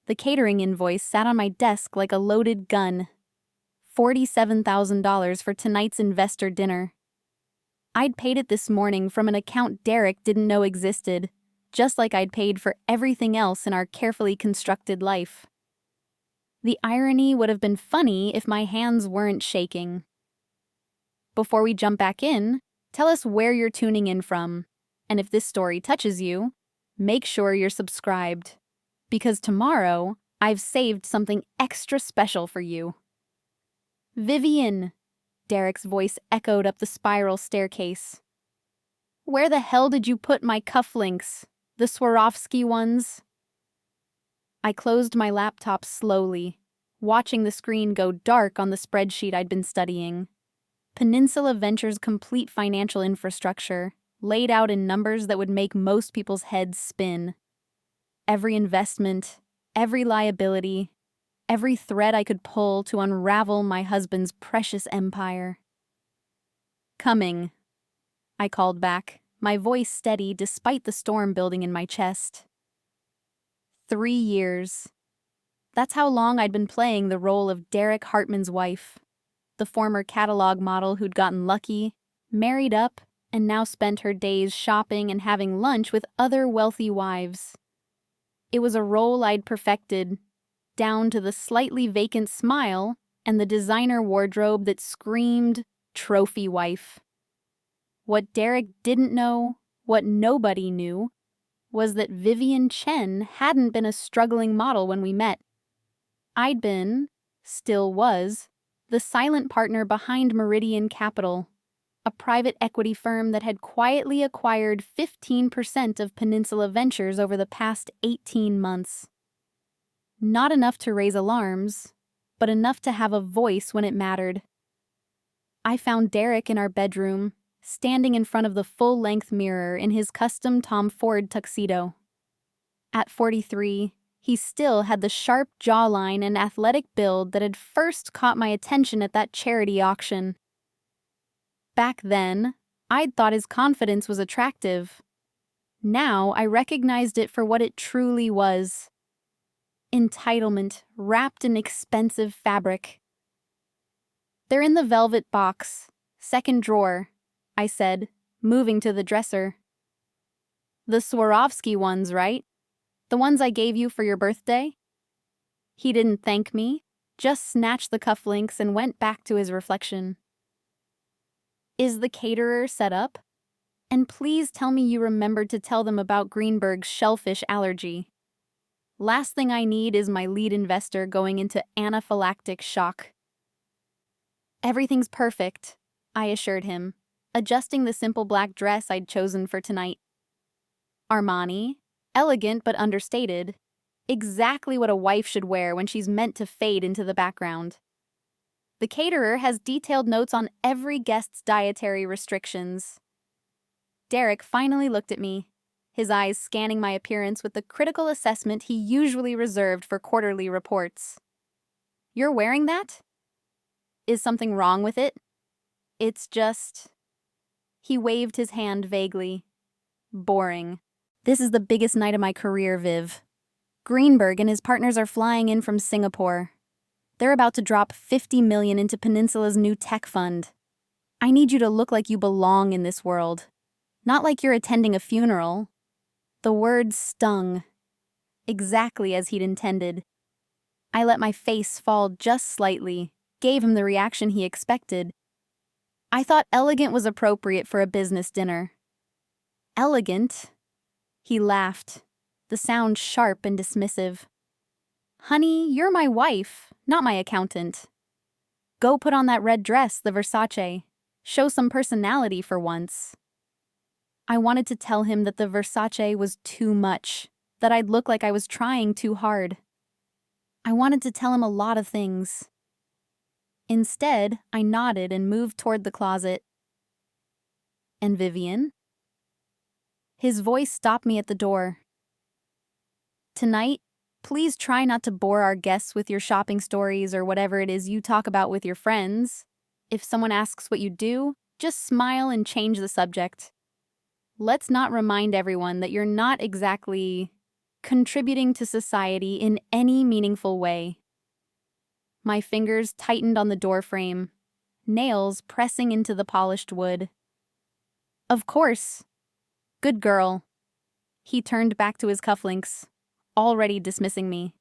The catering invoice sat on my desk like a loaded gun. $47,000 for tonight's investor dinner. I'd paid it this morning from an account Derek didn't know existed, just like I'd paid for everything else in our carefully constructed life. The irony would have been funny if my hands weren't shaking. Before we jump back in, tell us where you're tuning in from, and if this story touches you, make sure you're subscribed, because tomorrow I've saved something extra special for you. Vivian, Derek's voice echoed up the spiral staircase. Where the hell did you put my cufflinks? The Swarovski ones? I closed my laptop slowly, watching the screen go dark on the spreadsheet I'd been studying. Peninsula Ventures' complete financial infrastructure, laid out in numbers that would make most people's heads spin. Every investment, every liability, every thread I could pull to unravel my husband's precious empire. Coming, I called back, my voice steady despite the storm building in my chest. 3 years. That's how long I'd been playing the role of Derek Hartman's wife, the former catalog model who'd gotten lucky, married up, and now spent her days shopping and having lunch with other wealthy wives. It was a role I'd perfected, down to the slightly vacant smile and the designer wardrobe that screamed trophy wife. What Derek didn't know, what nobody knew, was that Vivian Chen hadn't been a struggling model when we met. I'd been, still was, the silent partner behind Meridian Capital, a private equity firm that had quietly acquired 15% of Peninsula Ventures over the past 18 months. Not enough to raise alarms, but enough to have a voice when it mattered. I found Derek in our bedroom, standing in front of the full-length mirror in his custom Tom Ford tuxedo. At 43, he still had the sharp jawline and athletic build that had first caught my attention at that charity auction. Back then, I'd thought his confidence was attractive. Now I recognized it for what it truly was. Entitlement wrapped in expensive fabric. They're in the velvet box, second drawer, I said, moving to the dresser. The Swarovski ones, right? The ones I gave you for your birthday? He didn't thank me, just snatched the cufflinks and went back to his reflection. Is the caterer set up? And please tell me you remembered to tell them about Greenberg's shellfish allergy. Last thing I need is my lead investor going into anaphylactic shock. Everything's perfect, I assured him, adjusting the simple black dress I'd chosen for tonight. Armani, elegant but understated, exactly what a wife should wear when she's meant to fade into the background. The caterer has detailed notes on every guest's dietary restrictions. Derek finally looked at me, his eyes scanning my appearance with the critical assessment he usually reserved for quarterly reports. You're wearing that? Is something wrong with it? It's just... He waved his hand vaguely. Boring. This is the biggest night of my career, Viv. Greenberg and his partners are flying in from Singapore. They're about to drop $50 million into Peninsula's new tech fund. I need you to look like you belong in this world. Not like you're attending a funeral. The words stung. Exactly as he'd intended. I let my face fall just slightly, gave him the reaction he expected. I thought elegant was appropriate for a business dinner. Elegant? He laughed, the sound sharp and dismissive. Honey, you're my wife, not my accountant. Go put on that red dress, the Versace. Show some personality for once. I wanted to tell him that the Versace was too much, that I'd look like I was trying too hard. I wanted to tell him a lot of things. Instead, I nodded and moved toward the closet. And Vivian? His voice stopped me at the door. Tonight, please try not to bore our guests with your shopping stories or whatever it is you talk about with your friends. If someone asks what you do, just smile and change the subject. Let's not remind everyone that you're not exactly contributing to society in any meaningful way. My fingers tightened on the doorframe, nails pressing into the polished wood. Of course. Good girl. He turned back to his cufflinks, already dismissing me.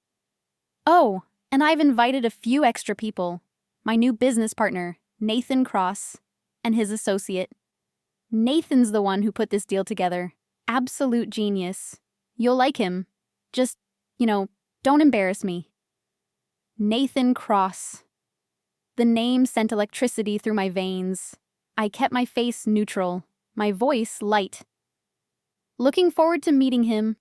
Oh, and I've invited a few extra people. My new business partner, Nathan Cross, and his associate. Nathan's the one who put this deal together. Absolute genius. You'll like him. Just, don't embarrass me. Nathan Cross. The name sent electricity through my veins. I kept my face neutral, my voice light. Looking forward to meeting him.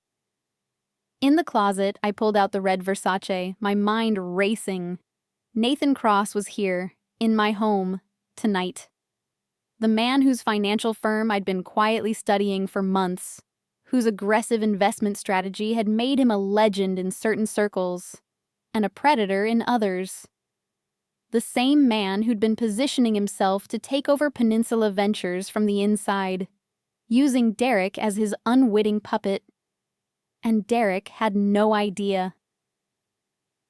In the closet, I pulled out the red Versace, my mind racing. Nathan Cross was here, in my home, tonight. The man whose financial firm I'd been quietly studying for months, whose aggressive investment strategy had made him a legend in certain circles, and a predator in others. The same man who'd been positioning himself to take over Peninsula Ventures from the inside, using Derek as his unwitting puppet. And Derek had no idea.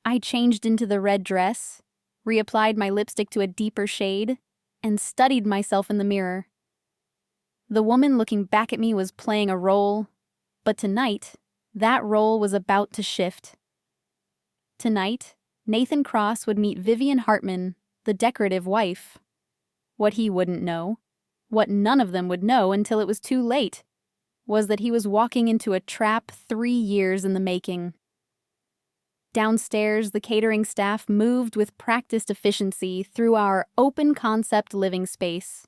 I changed into the red dress, reapplied my lipstick to a deeper shade, and studied myself in the mirror. The woman looking back at me was playing a role, but tonight, that role was about to shift. Tonight, Nathan Cross would meet Vivian Hartman, the decorative wife. What he wouldn't know, what none of them would know until it was too late, was that he was walking into a trap 3 years in the making. Downstairs, the catering staff moved with practiced efficiency through our open-concept living space.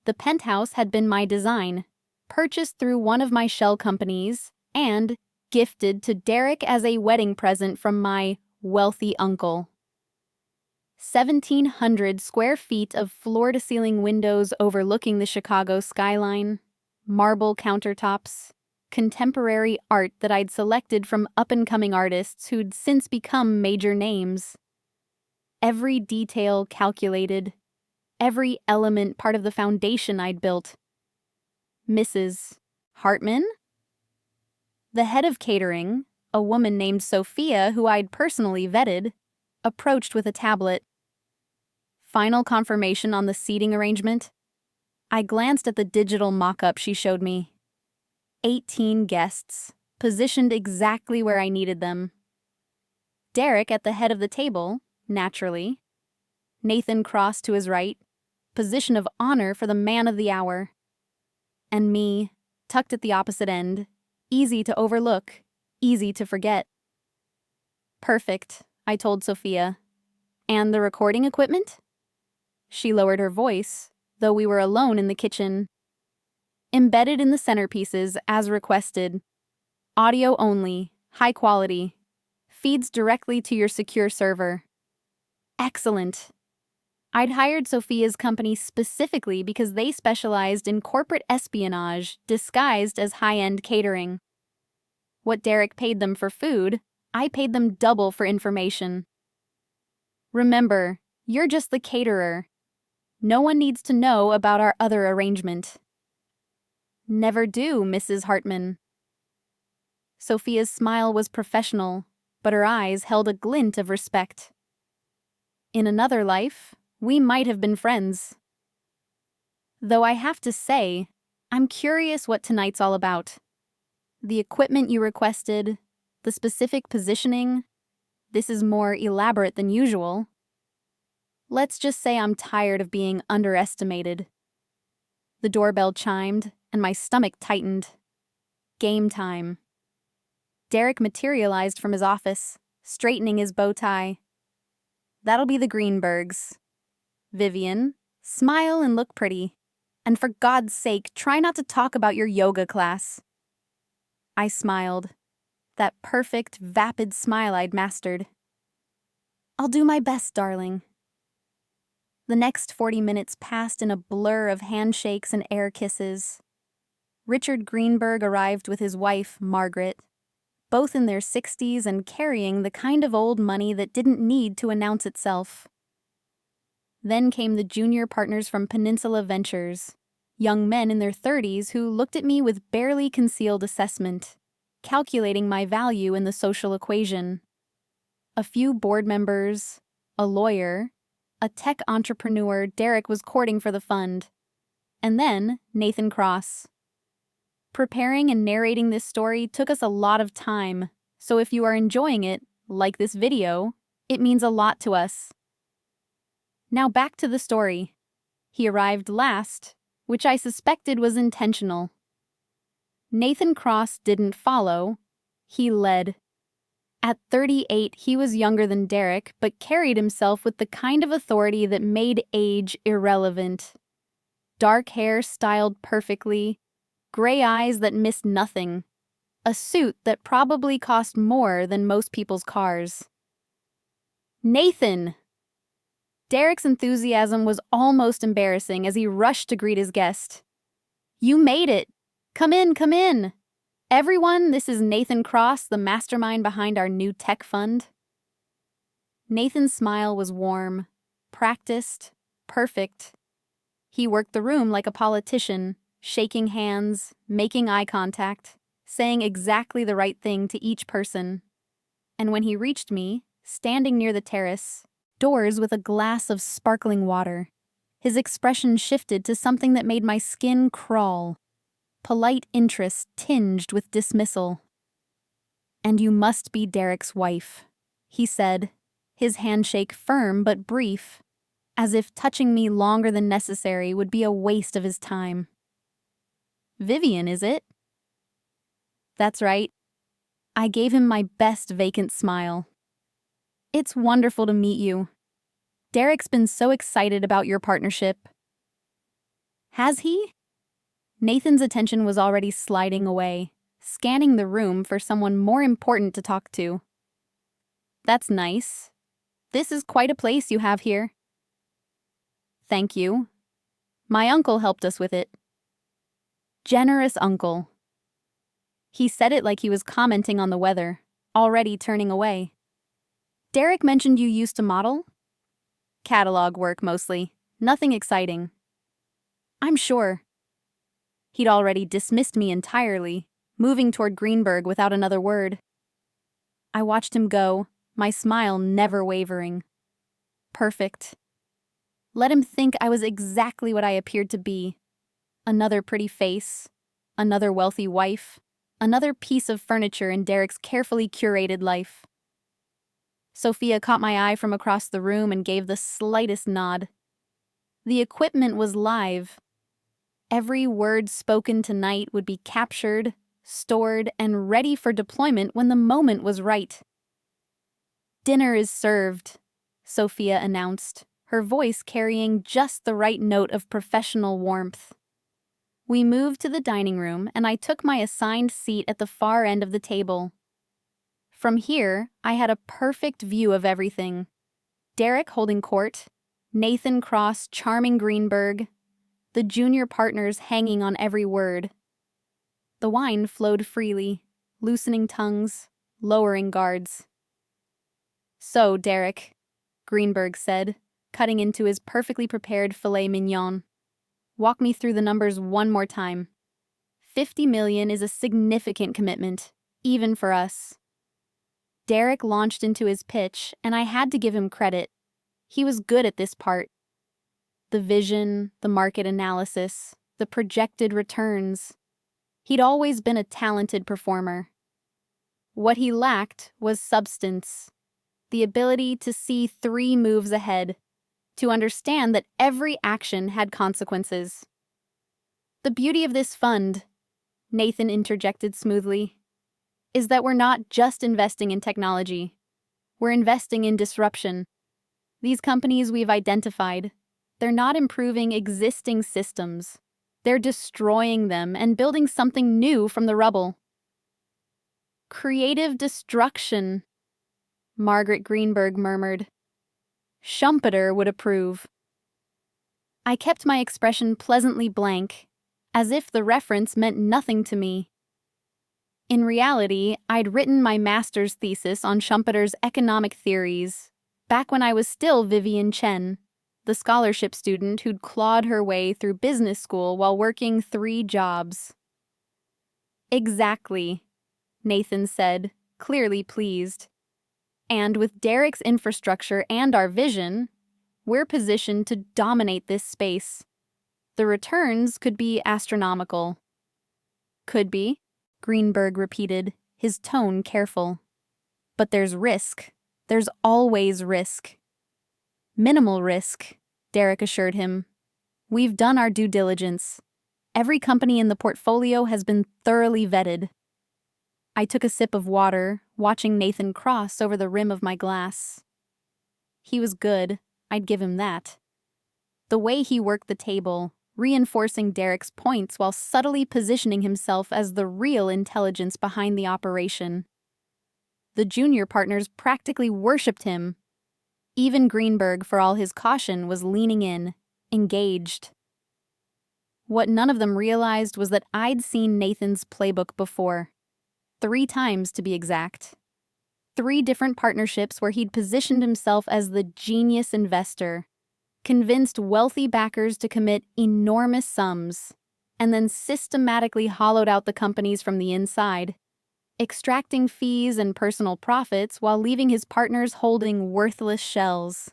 The penthouse had been my design, purchased through one of my shell companies, and gifted to Derek as a wedding present from my wealthy uncle. 1,700 square feet of floor-to-ceiling windows overlooking the Chicago skyline, marble countertops, contemporary art that I'd selected from up-and-coming artists who'd since become major names. Every detail calculated, every element part of the foundation I'd built. Mrs. Hartman? The head of catering, a woman named Sophia who I'd personally vetted, approached with a tablet. Final confirmation on the seating arrangement? I glanced at the digital mock-up she showed me. 18 guests, positioned exactly where I needed them. Derek at the head of the table, naturally. Nathan Cross to his right, position of honor for the man of the hour. And me, tucked at the opposite end, easy to overlook, easy to forget. Perfect, I told Sophia. And the recording equipment? She lowered her voice, though we were alone in the kitchen. Embedded in the centerpieces, as requested. Audio only, high quality. Feeds directly to your secure server. Excellent. I'd hired Sophia's company specifically because they specialized in corporate espionage disguised as high-end catering. What Derek paid them for food, I paid them double for information. Remember, you're just the caterer. No one needs to know about our other arrangement. Never do, Mrs. Hartman. Sophia's smile was professional, but her eyes held a glint of respect. In another life, we might have been friends. Though I have to say, I'm curious what tonight's all about. The equipment you requested, the specific positioning, this is more elaborate than usual. Let's just say I'm tired of being underestimated. The doorbell chimed, and my stomach tightened. Game time. Derek materialized from his office, straightening his bow tie. That'll be the Greenbergs. Vivian, smile and look pretty. And for God's sake, try not to talk about your yoga class. I smiled. That perfect, vapid smile I'd mastered. I'll do my best, darling. The next 40 minutes passed in a blur of handshakes and air kisses. Richard Greenberg arrived with his wife, Margaret, both in their 60s and carrying the kind of old money that didn't need to announce itself. Then came the junior partners from Peninsula Ventures, young men in their 30s who looked at me with barely concealed assessment. calculating my value in the social equation. A few board members, a lawyer, a tech entrepreneur Derek was courting for the fund, and then Nathan Cross. Preparing and narrating this story took us a lot of time, so if you are enjoying it, like this video, it means a lot to us. Now back to the story. He arrived last, which I suspected was intentional. Nathan Cross didn't follow, he led. At 38, he was younger than Derek, but carried himself with the kind of authority that made age irrelevant. Dark hair styled perfectly, gray eyes that missed nothing, a suit that probably cost more than most people's cars. Nathan! Derek's enthusiasm was almost embarrassing as he rushed to greet his guest. You made it! Come in, come in! Everyone, this is Nathan Cross, the mastermind behind our new tech fund. Nathan's smile was warm, practiced, perfect. He worked the room like a politician, shaking hands, making eye contact, saying exactly the right thing to each person. And when he reached me, standing near the terrace, doors with a glass of sparkling water, his expression shifted to something that made my skin crawl. Polite interest tinged with dismissal. And you must be Derek's wife, he said, his handshake firm but brief, as if touching me longer than necessary would be a waste of his time. Vivian, is it? That's right. I gave him my best vacant smile. It's wonderful to meet you. Derek's been so excited about your partnership. Has he? Nathan's attention was already sliding away, scanning the room for someone more important to talk to. That's nice. This is quite a place you have here. Thank you. My uncle helped us with it. Generous uncle. He said it like he was commenting on the weather, already turning away. Derek mentioned you used to model? Catalog work mostly, nothing exciting. I'm sure. He'd already dismissed me entirely, moving toward Greenberg without another word. I watched him go, my smile never wavering. Perfect. Let him think I was exactly what I appeared to be. Another pretty face, another wealthy wife, another piece of furniture in Derek's carefully curated life. Sophia caught my eye from across the room and gave the slightest nod. The equipment was live. Every word spoken tonight would be captured, stored, and ready for deployment when the moment was right. Dinner is served, Sophia announced, her voice carrying just the right note of professional warmth. We moved to the dining room, and I took my assigned seat at the far end of the table. From here, I had a perfect view of everything. Derek holding court, Nathan Cross charming Greenberg, the junior partners hanging on every word. The wine flowed freely, loosening tongues, lowering guards. So, Derek, Greenberg said, cutting into his perfectly prepared filet mignon. Walk me through the numbers one more time. 50 million is a significant commitment, even for us. Derek launched into his pitch, and I had to give him credit. He was good at this part. The vision, the market analysis, the projected returns. He'd always been a talented performer. What he lacked was substance, the ability to see 3 moves ahead, to understand that every action had consequences. The beauty of this fund, Nathan interjected smoothly, is that we're not just investing in technology. We're investing in disruption. These companies we've identified, they're not improving existing systems. They're destroying them and building something new from the rubble. Creative destruction, Margaret Greenberg murmured. Schumpeter would approve. I kept my expression pleasantly blank, as if the reference meant nothing to me. In reality, I'd written my master's thesis on Schumpeter's economic theories, back when I was still Vivian Chen, the scholarship student who'd clawed her way through business school while working 3 jobs. Exactly. Nathan said, clearly pleased. And with Derek's infrastructure and our vision, we're positioned to dominate this space. The returns could be astronomical. Could be, Greenberg repeated, his tone careful. But there's risk. There's always risk. Minimal risk, Derek assured him. We've done our due diligence. Every company in the portfolio has been thoroughly vetted. I took a sip of water, watching Nathan cross over the rim of my glass. He was good, I'd give him that. The way he worked the table, reinforcing Derek's points while subtly positioning himself as the real intelligence behind the operation. The junior partners practically worshipped him. Even Greenberg, for all his caution, was leaning in, engaged. What none of them realized was that I'd seen Nathan's playbook before. 3 times, to be exact. 3 different partnerships where he'd positioned himself as the genius investor, convinced wealthy backers to commit enormous sums, and then systematically hollowed out the companies from the inside, extracting fees and personal profits while leaving his partners holding worthless shells.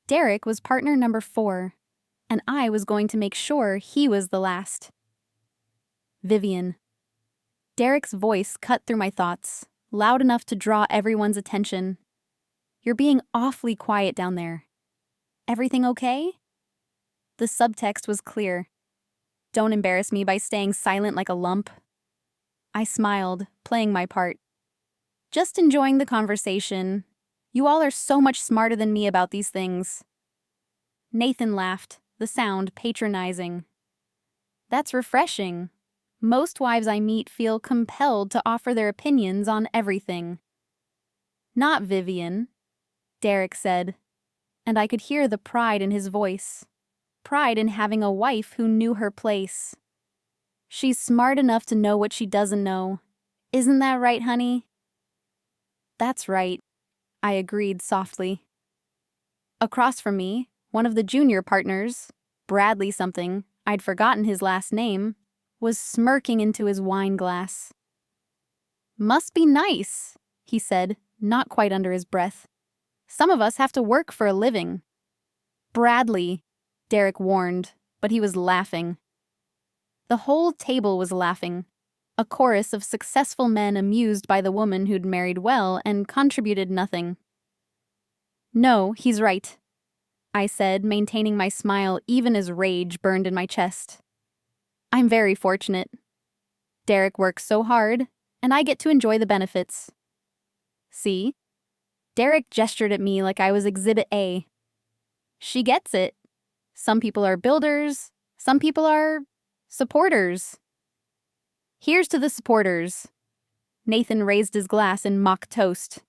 Derek was partner number 4, and I was going to make sure he was the last. Vivian. Derek's voice cut through my thoughts, loud enough to draw everyone's attention. You're being awfully quiet down there. Everything okay? The subtext was clear. Don't embarrass me by staying silent like a lump. I smiled, playing my part. Just enjoying the conversation. You all are so much smarter than me about these things. Nathan laughed, the sound patronizing. That's refreshing. Most wives I meet feel compelled to offer their opinions on everything. Not Vivian, Derek said, and I could hear the pride in his voice. Pride in having a wife who knew her place. She's smart enough to know what she doesn't know. Isn't that right, honey? That's right, I agreed softly. Across from me, one of the junior partners, Bradley something, I'd forgotten his last name, was smirking into his wine glass. Must be nice, he said, not quite under his breath. Some of us have to work for a living. Bradley, Derek warned, but he was laughing. The whole table was laughing, a chorus of successful men amused by the woman who'd married well and contributed nothing. No, he's right, I said, maintaining my smile even as rage burned in my chest. I'm very fortunate. Derek works so hard, and I get to enjoy the benefits. See? Derek gestured at me like I was Exhibit A. She gets it. Some people are builders, some people are supporters. Here's to the supporters. Nathan raised his glass in mock toast.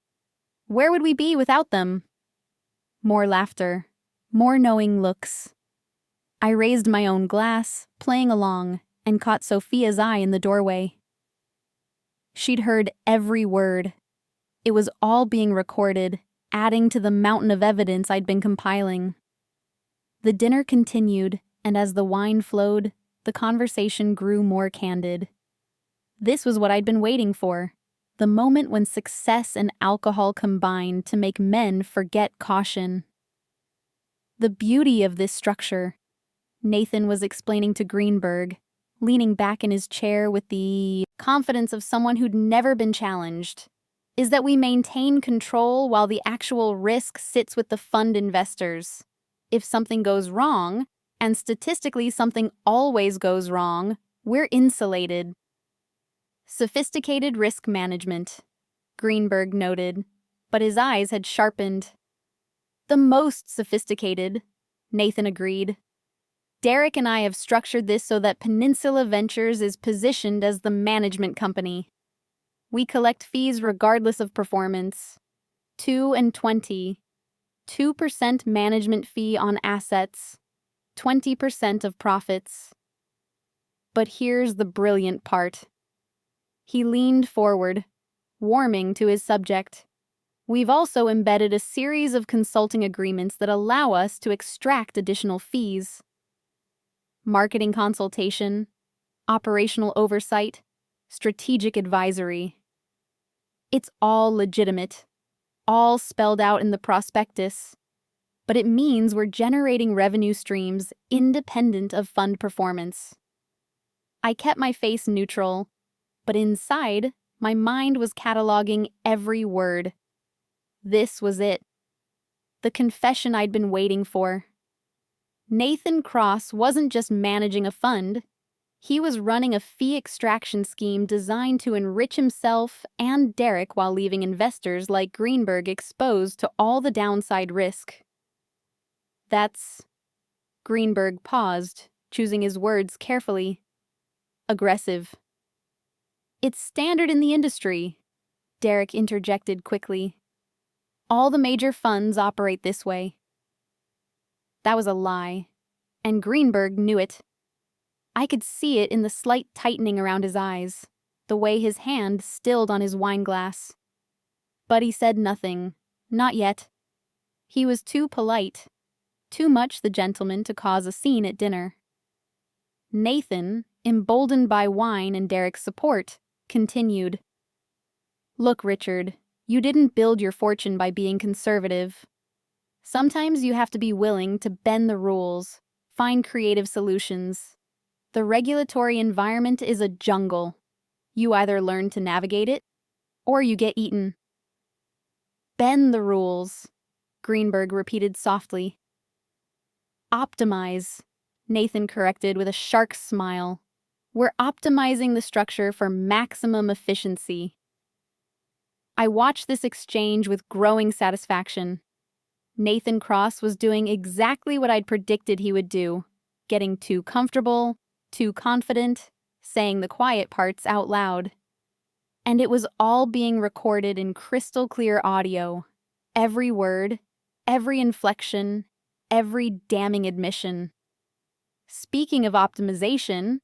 Where would we be without them? More laughter, more knowing looks. I raised my own glass, playing along, and caught Sophia's eye in the doorway. She'd heard every word. It was all being recorded, adding to the mountain of evidence I'd been compiling. The dinner continued, and as the wine flowed, the conversation grew more candid. This was what I'd been waiting for, the moment when success and alcohol combined to make men forget caution. The beauty of this structure, Nathan was explaining to Greenberg, leaning back in his chair with the confidence of someone who'd never been challenged, is that we maintain control while the actual risk sits with the fund investors. If something goes wrong, and statistically something always goes wrong, we're insulated. Sophisticated risk management, Greenberg noted, but his eyes had sharpened. The most sophisticated, Nathan agreed. Derek and I have structured this so that Peninsula Ventures is positioned as the management company. We collect fees regardless of performance. 2 and 20. 2% management fee on assets. 20% of profits. But here's the brilliant part. He leaned forward, warming to his subject. We've also embedded a series of consulting agreements that allow us to extract additional fees. Marketing consultation, operational oversight, strategic advisory. It's all legitimate, all spelled out in the prospectus. But it means we're generating revenue streams independent of fund performance. I kept my face neutral, but inside, my mind was cataloging every word. This was it. The confession I'd been waiting for. Nathan Cross wasn't just managing a fund. He was running a fee extraction scheme designed to enrich himself and Derek while leaving investors like Greenberg exposed to all the downside risk. That's... Greenberg paused, choosing his words carefully. Aggressive. It's standard in the industry, Derek interjected quickly. All the major funds operate this way. That was a lie, and Greenberg knew it. I could see it in the slight tightening around his eyes, the way his hand stilled on his wine glass. But he said nothing, not yet. He was too polite, too much the gentleman to cause a scene at dinner. Nathan, emboldened by wine and Derek's support, continued. Look, Richard, you didn't build your fortune by being conservative. Sometimes you have to be willing to bend the rules, find creative solutions. The regulatory environment is a jungle. You either learn to navigate it, or you get eaten. Bend the rules, Greenberg repeated softly. Optimize, Nathan corrected with a shark smile. We're optimizing the structure for maximum efficiency. I watched this exchange with growing satisfaction. Nathan Cross was doing exactly what I'd predicted he would do, getting too comfortable, too confident, saying the quiet parts out loud. And it was all being recorded in crystal clear audio. Every word, every inflection, every damning admission. Speaking of optimization,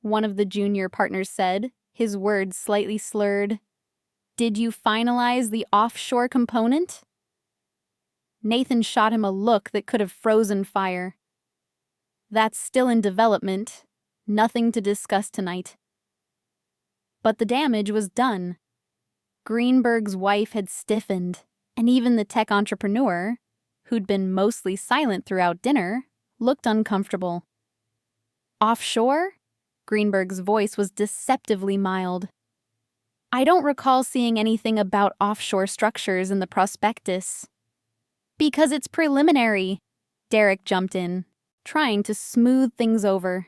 one of the junior partners said, his words slightly slurred, Did you finalize the offshore component? Nathan shot him a look that could have frozen fire. That's still in development. Nothing to discuss tonight. But the damage was done. Greenberg's wife had stiffened, and even the tech entrepreneur, who'd been mostly silent throughout dinner, looked uncomfortable. Offshore? Greenberg's voice was deceptively mild. I don't recall seeing anything about offshore structures in the prospectus. Because it's preliminary, Derek jumped in, trying to smooth things over.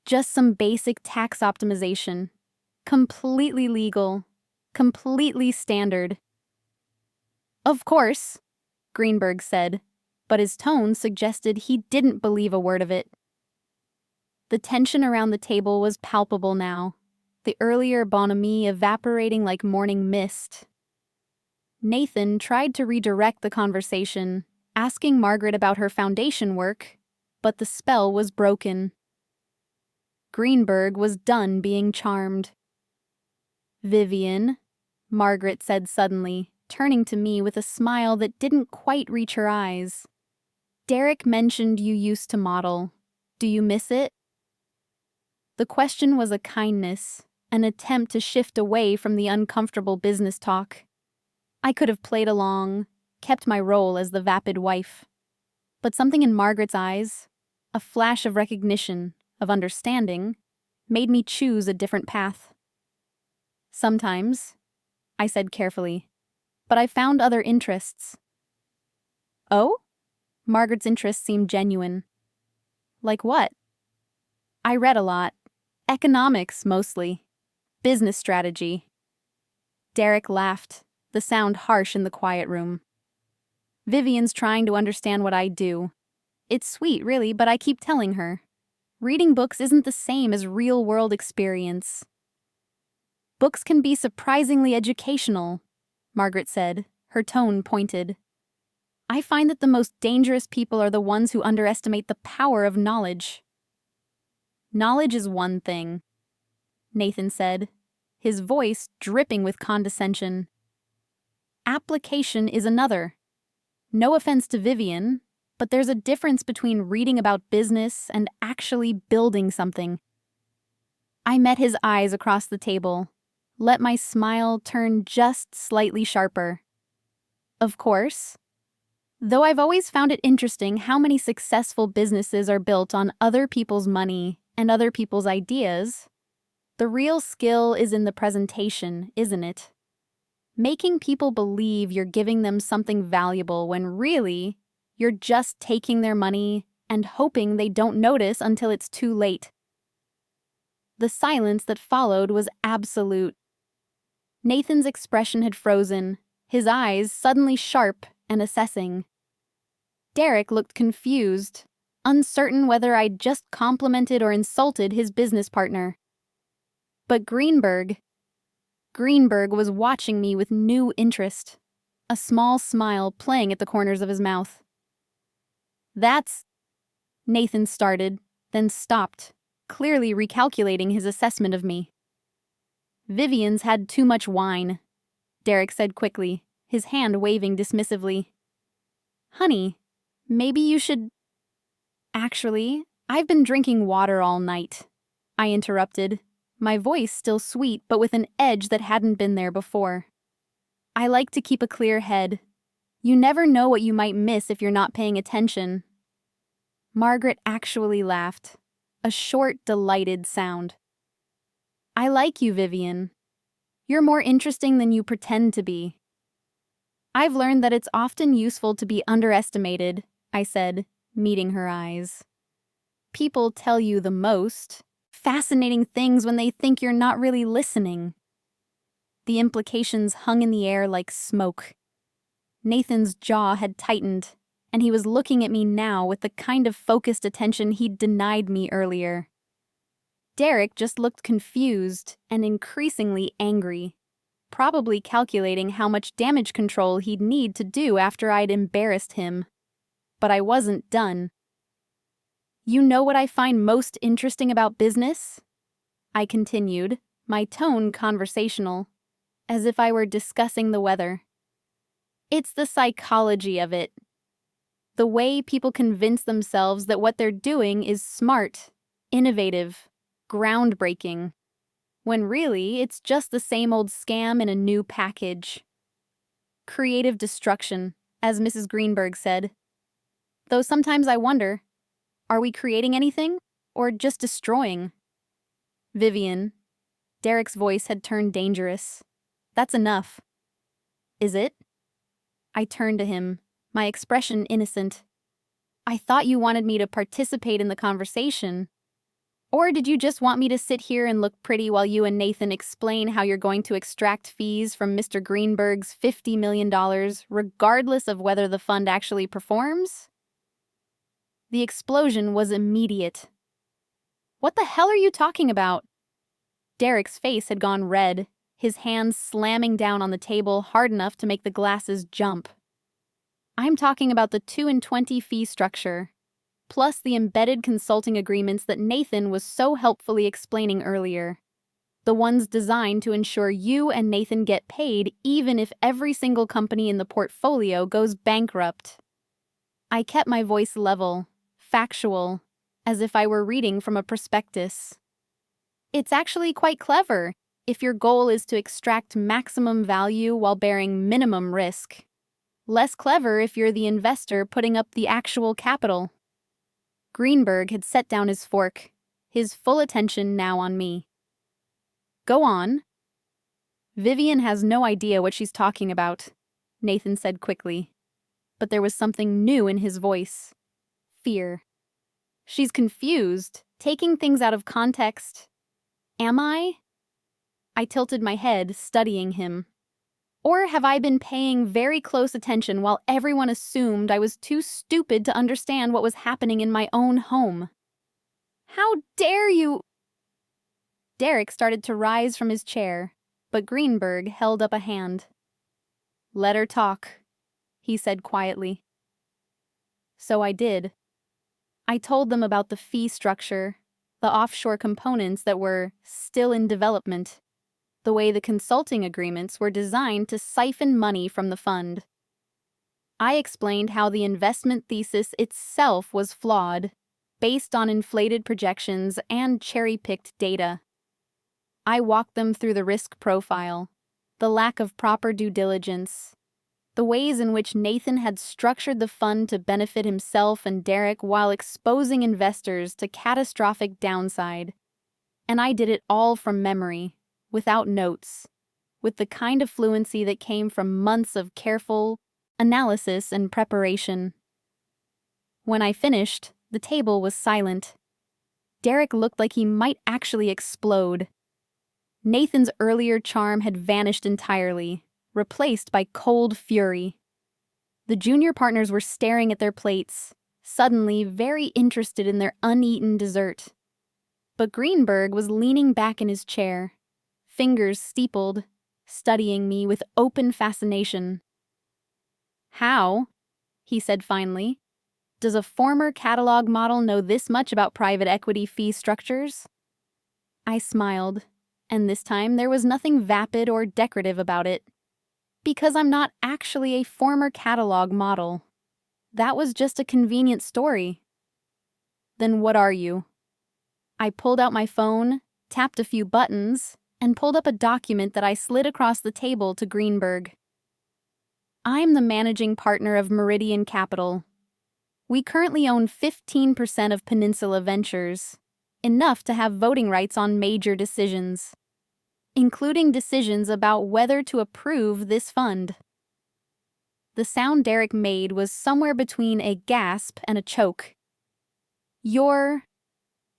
Just some basic tax optimization. Completely legal. Completely standard. Of course, Greenberg said, but his tone suggested he didn't believe a word of it. The tension around the table was palpable now, the earlier bonhomie evaporating like morning mist. Nathan tried to redirect the conversation, asking Margaret about her foundation work, but the spell was broken. Greenberg was done being charmed. Vivian, Margaret said suddenly, turning to me with a smile that didn't quite reach her eyes. Derek mentioned you used to model. Do you miss it? The question was a kindness, an attempt to shift away from the uncomfortable business talk. I could have played along, kept my role as the vapid wife. But something in Margaret's eyes, a flash of recognition, of understanding, made me choose a different path. Sometimes, I said carefully, but I found other interests. Oh? Margaret's interest seemed genuine. Like what? I read a lot. Economics, mostly. Business strategy. Derek laughed, the sound harsh in the quiet room. Vivian's trying to understand what I do. It's sweet, really, but I keep telling her. Reading books isn't the same as real-world experience. Books can be surprisingly educational, Margaret said, her tone pointed. I find that the most dangerous people are the ones who underestimate the power of knowledge. Knowledge is one thing, Nathan said, his voice dripping with condescension. Application is another. No offense to Vivian, but there's a difference between reading about business and actually building something. I met his eyes across the table, let my smile turn just slightly sharper. Of course. Though I've always found it interesting how many successful businesses are built on other people's money and other people's ideas, the real skill is in the presentation, isn't it? Making people believe you're giving them something valuable when really, you're just taking their money and hoping they don't notice until it's too late. The silence that followed was absolute. Nathan's expression had frozen, his eyes suddenly sharp and assessing. Derek looked confused, uncertain whether I'd just complimented or insulted his business partner. But Greenberg was watching me with new interest, a small smile playing at the corners of his mouth. That's... Nathan started, then stopped, clearly recalculating his assessment of me. Vivian's had too much wine, Derek said quickly, his hand waving dismissively. Honey, maybe you should... Actually, I've been drinking water all night, I interrupted, my voice still sweet but with an edge that hadn't been there before. I like to keep a clear head. You never know what you might miss if you're not paying attention. Margaret actually laughed, a short, delighted sound. I like you, Vivian. You're more interesting than you pretend to be. I've learned that it's often useful to be underestimated, I said, meeting her eyes. People tell you the most fascinating things when they think you're not really listening. The implications hung in the air like smoke. Nathan's jaw had tightened, and he was looking at me now with the kind of focused attention he'd denied me earlier. Derek just looked confused and increasingly angry, probably calculating how much damage control he'd need to do after I'd embarrassed him. But I wasn't done. You know what I find most interesting about business? I continued, my tone conversational, as if I were discussing the weather. It's the psychology of it. The way people convince themselves that what they're doing is smart, innovative, groundbreaking, when really it's just the same old scam in a new package. Creative destruction, as Mrs. Greenberg said. Though sometimes I wonder, are we creating anything, or just destroying? Vivian. Derek's voice had turned dangerous. That's enough. Is it? I turned to him, my expression innocent. I thought you wanted me to participate in the conversation. Or did you just want me to sit here and look pretty while you and Nathan explain how you're going to extract fees from Mr. Greenberg's $50 million, regardless of whether the fund actually performs? The explosion was immediate. What the hell are you talking about? Derek's face had gone red, his hands slamming down on the table hard enough to make the glasses jump. I'm talking about the 2-in-20 fee structure, plus the embedded consulting agreements that Nathan was so helpfully explaining earlier. The ones designed to ensure you and Nathan get paid even if every single company in the portfolio goes bankrupt. I kept my voice level, factual, as if I were reading from a prospectus. It's actually quite clever if your goal is to extract maximum value while bearing minimum risk. Less clever if you're the investor putting up the actual capital. Greenberg had set down his fork, his full attention now on me. Go on. Vivian has no idea what she's talking about, Nathan said quickly. But there was something new in his voice. Fear. She's confused, taking things out of context. Am I? I tilted my head, studying him. Or have I been paying very close attention while everyone assumed I was too stupid to understand what was happening in my own home? How dare you? Derek started to rise from his chair, but Greenberg held up a hand. Let her talk, he said quietly. So I did. I told them about the fee structure, the offshore components that were still in development, the way the consulting agreements were designed to siphon money from the fund. I explained how the investment thesis itself was flawed, based on inflated projections and cherry-picked data. I walked them through the risk profile, the lack of proper due diligence, the ways in which Nathan had structured the fund to benefit himself and Derek while exposing investors to catastrophic downside. And I did it all from memory, without notes, with the kind of fluency that came from months of careful analysis and preparation. When I finished, the table was silent. Derek looked like he might actually explode. Nathan's earlier charm had vanished entirely, replaced by cold fury. The junior partners were staring at their plates, suddenly very interested in their uneaten dessert. But Greenberg was leaning back in his chair, fingers steepled, studying me with open fascination. "How," he said finally, "does a former catalog model know this much about private equity fee structures?" I smiled, and this time there was nothing vapid or decorative about it. Because I'm not actually a former catalog model. That was just a convenient story. Then what are you? I pulled out my phone, tapped a few buttons, and pulled up a document that I slid across the table to Greenberg. I'm the managing partner of Meridian Capital. We currently own 15% of Peninsula Ventures, enough to have voting rights on major decisions, including decisions about whether to approve this fund. The sound Derek made was somewhere between a gasp and a choke.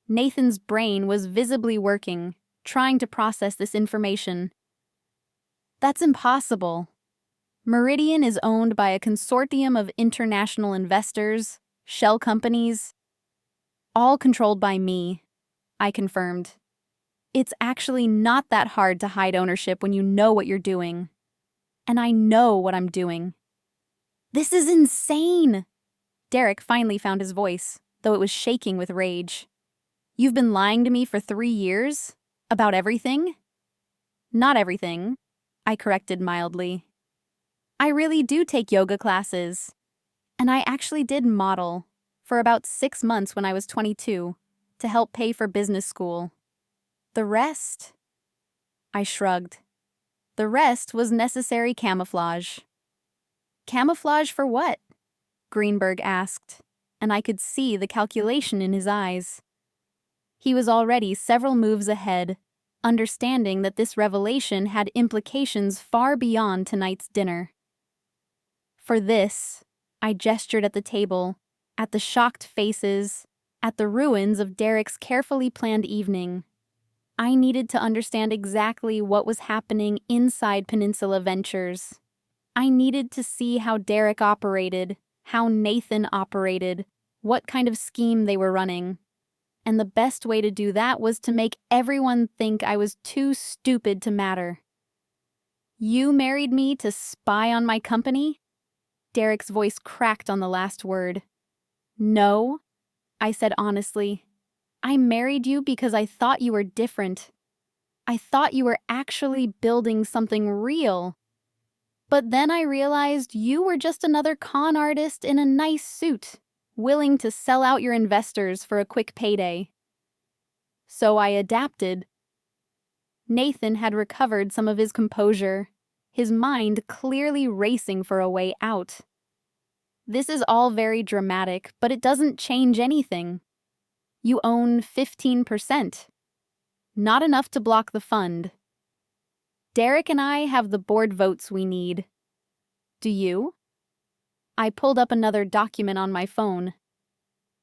Nathan's brain was visibly working, trying to process this information. That's impossible. Meridian is owned by a consortium of international investors, shell companies, all controlled by me, I confirmed. It's actually not that hard to hide ownership when you know what you're doing. And I know what I'm doing. This is insane! Derek finally found his voice, though it was shaking with rage. You've been lying to me for 3 years? About everything? Not everything, I corrected mildly. I really do take yoga classes. And I actually did model for about 6 months when I was 22 to help pay for business school. The rest? I shrugged. The rest was necessary camouflage. Camouflage for what? Greenberg asked, and I could see the calculation in his eyes. He was already several moves ahead, understanding that this revelation had implications far beyond tonight's dinner. For this, I gestured at the table, at the shocked faces, at the ruins of Derek's carefully planned evening. I needed to understand exactly what was happening inside Peninsula Ventures. I needed to see how Derek operated, how Nathan operated, what kind of scheme they were running. And the best way to do that was to make everyone think I was too stupid to matter. You married me to spy on my company? Derek's voice cracked on the last word. No, I said honestly. I married you because I thought you were different. I thought you were actually building something real. But then I realized you were just another con artist in a nice suit, willing to sell out your investors for a quick payday. So I adapted. Nathan had recovered some of his composure, his mind clearly racing for a way out. This is all very dramatic, but it doesn't change anything. You own 15%. Not enough to block the fund. Derek and I have the board votes we need. Do you? I pulled up another document on my phone.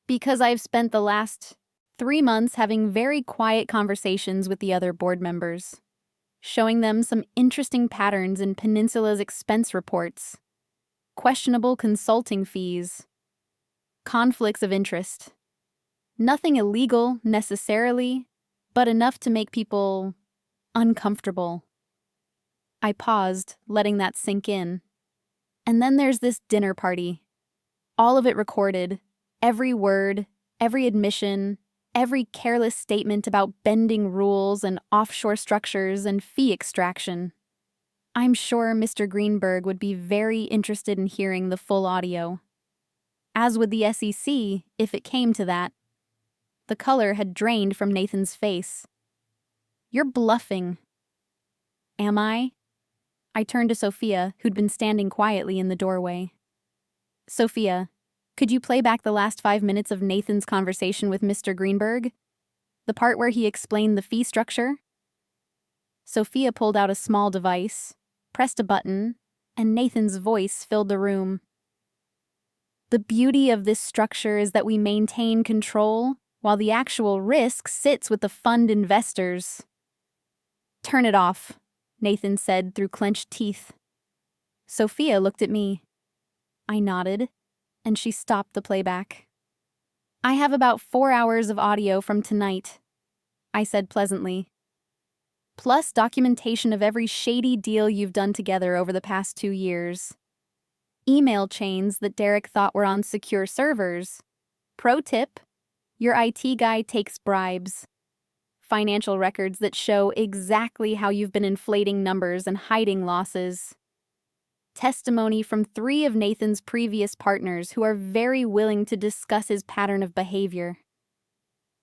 Because I've spent the last 3 months having very quiet conversations with the other board members, showing them some interesting patterns in Peninsula's expense reports, questionable consulting fees, conflicts of interest. Nothing illegal, necessarily, but enough to make people uncomfortable. I paused, letting that sink in. And then there's this dinner party. All of it recorded. Every word, every admission, every careless statement about bending rules and offshore structures and fee extraction. I'm sure Mr. Greenberg would be very interested in hearing the full audio. As would the SEC, if it came to that. The color had drained from Nathan's face. You're bluffing. Am I? I turned to Sophia, who'd been standing quietly in the doorway. Sophia, could you play back the last 5 minutes of Nathan's conversation with Mr. Greenberg? The part where he explained the fee structure? Sophia pulled out a small device, pressed a button, and Nathan's voice filled the room. The beauty of this structure is that we maintain control, while the actual risk sits with the fund investors. Turn it off, Nathan said through clenched teeth. Sophia looked at me. I nodded, and she stopped the playback. I have about 4 hours of audio from tonight, I said pleasantly. Plus documentation of every shady deal you've done together over the past 2 years. Email chains that Derek thought were on secure servers. Pro tip, your IT guy takes bribes. Financial records that show exactly how you've been inflating numbers and hiding losses. Testimony from 3 of Nathan's previous partners who are very willing to discuss his pattern of behavior.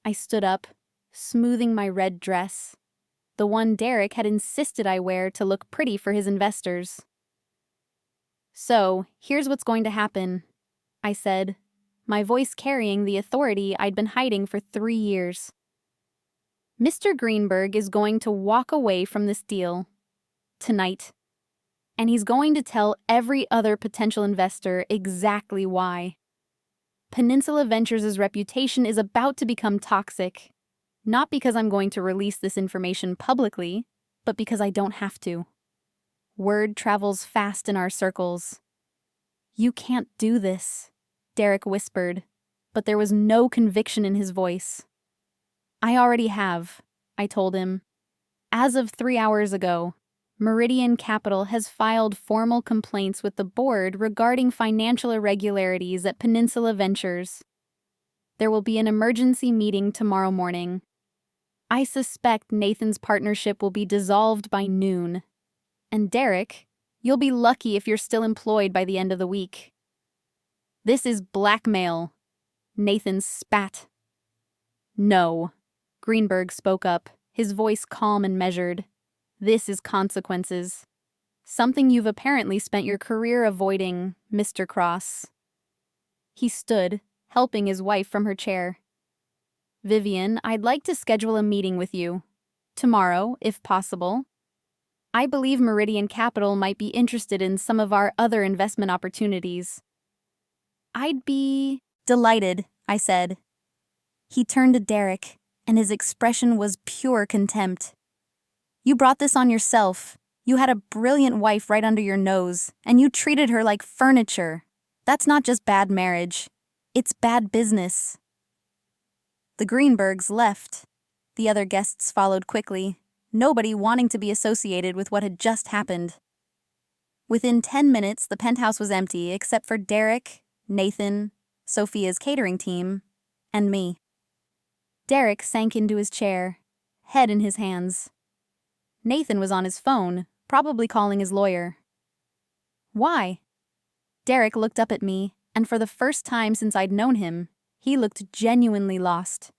I stood up, smoothing my red dress, the one Derek had insisted I wear to look pretty for his investors. So, here's what's going to happen, I said, my voice carrying the authority I'd been hiding for 3 years. Mr. Greenberg is going to walk away from this deal tonight, and he's going to tell every other potential investor exactly why. Peninsula Ventures' reputation is about to become toxic, not because I'm going to release this information publicly, but because I don't have to. Word travels fast in our circles. You can't do this, Derek whispered, but there was no conviction in his voice. I already have, I told him. As of 3 hours ago, Meridian Capital has filed formal complaints with the board regarding financial irregularities at Peninsula Ventures. There will be an emergency meeting tomorrow morning. I suspect Nathan's partnership will be dissolved by noon. And Derek, you'll be lucky if you're still employed by the end of the week. This is blackmail, Nathan spat. No, Greenberg spoke up, his voice calm and measured. This is consequences. Something you've apparently spent your career avoiding, Mr. Cross. He stood, helping his wife from her chair. Vivian, I'd like to schedule a meeting with you. Tomorrow, if possible. I believe Meridian Capital might be interested in some of our other investment opportunities. I'd be delighted, I said. He turned to Derek, and his expression was pure contempt. You brought this on yourself. You had a brilliant wife right under your nose, and you treated her like furniture. That's not just bad marriage. It's bad business. The Greenbergs left. The other guests followed quickly, nobody wanting to be associated with what had just happened. Within 10 minutes, the penthouse was empty except for Derek, Nathan, Sophia's catering team, and me. Derek sank into his chair, head in his hands. Nathan was on his phone, probably calling his lawyer. Why? Derek looked up at me, and for the first time since I'd known him, he looked genuinely lost.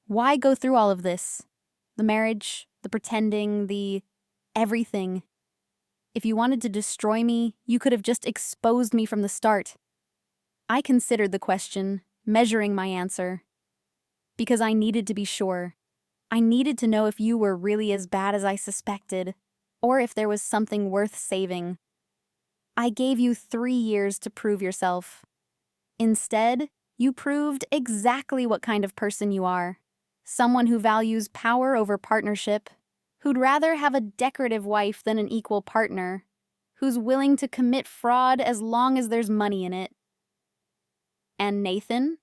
Why go through all of this? The marriage, the pretending, the everything. If you wanted to destroy me, you could have just exposed me from the start. I considered the question, measuring my answer. Because I needed to be sure. I needed to know if you were really as bad as I suspected, or if there was something worth saving. I gave you 3 years to prove yourself. Instead, you proved exactly what kind of person you are. Someone who values power over partnership, who'd rather have a decorative wife than an equal partner, who's willing to commit fraud as long as there's money in it. And Nathan?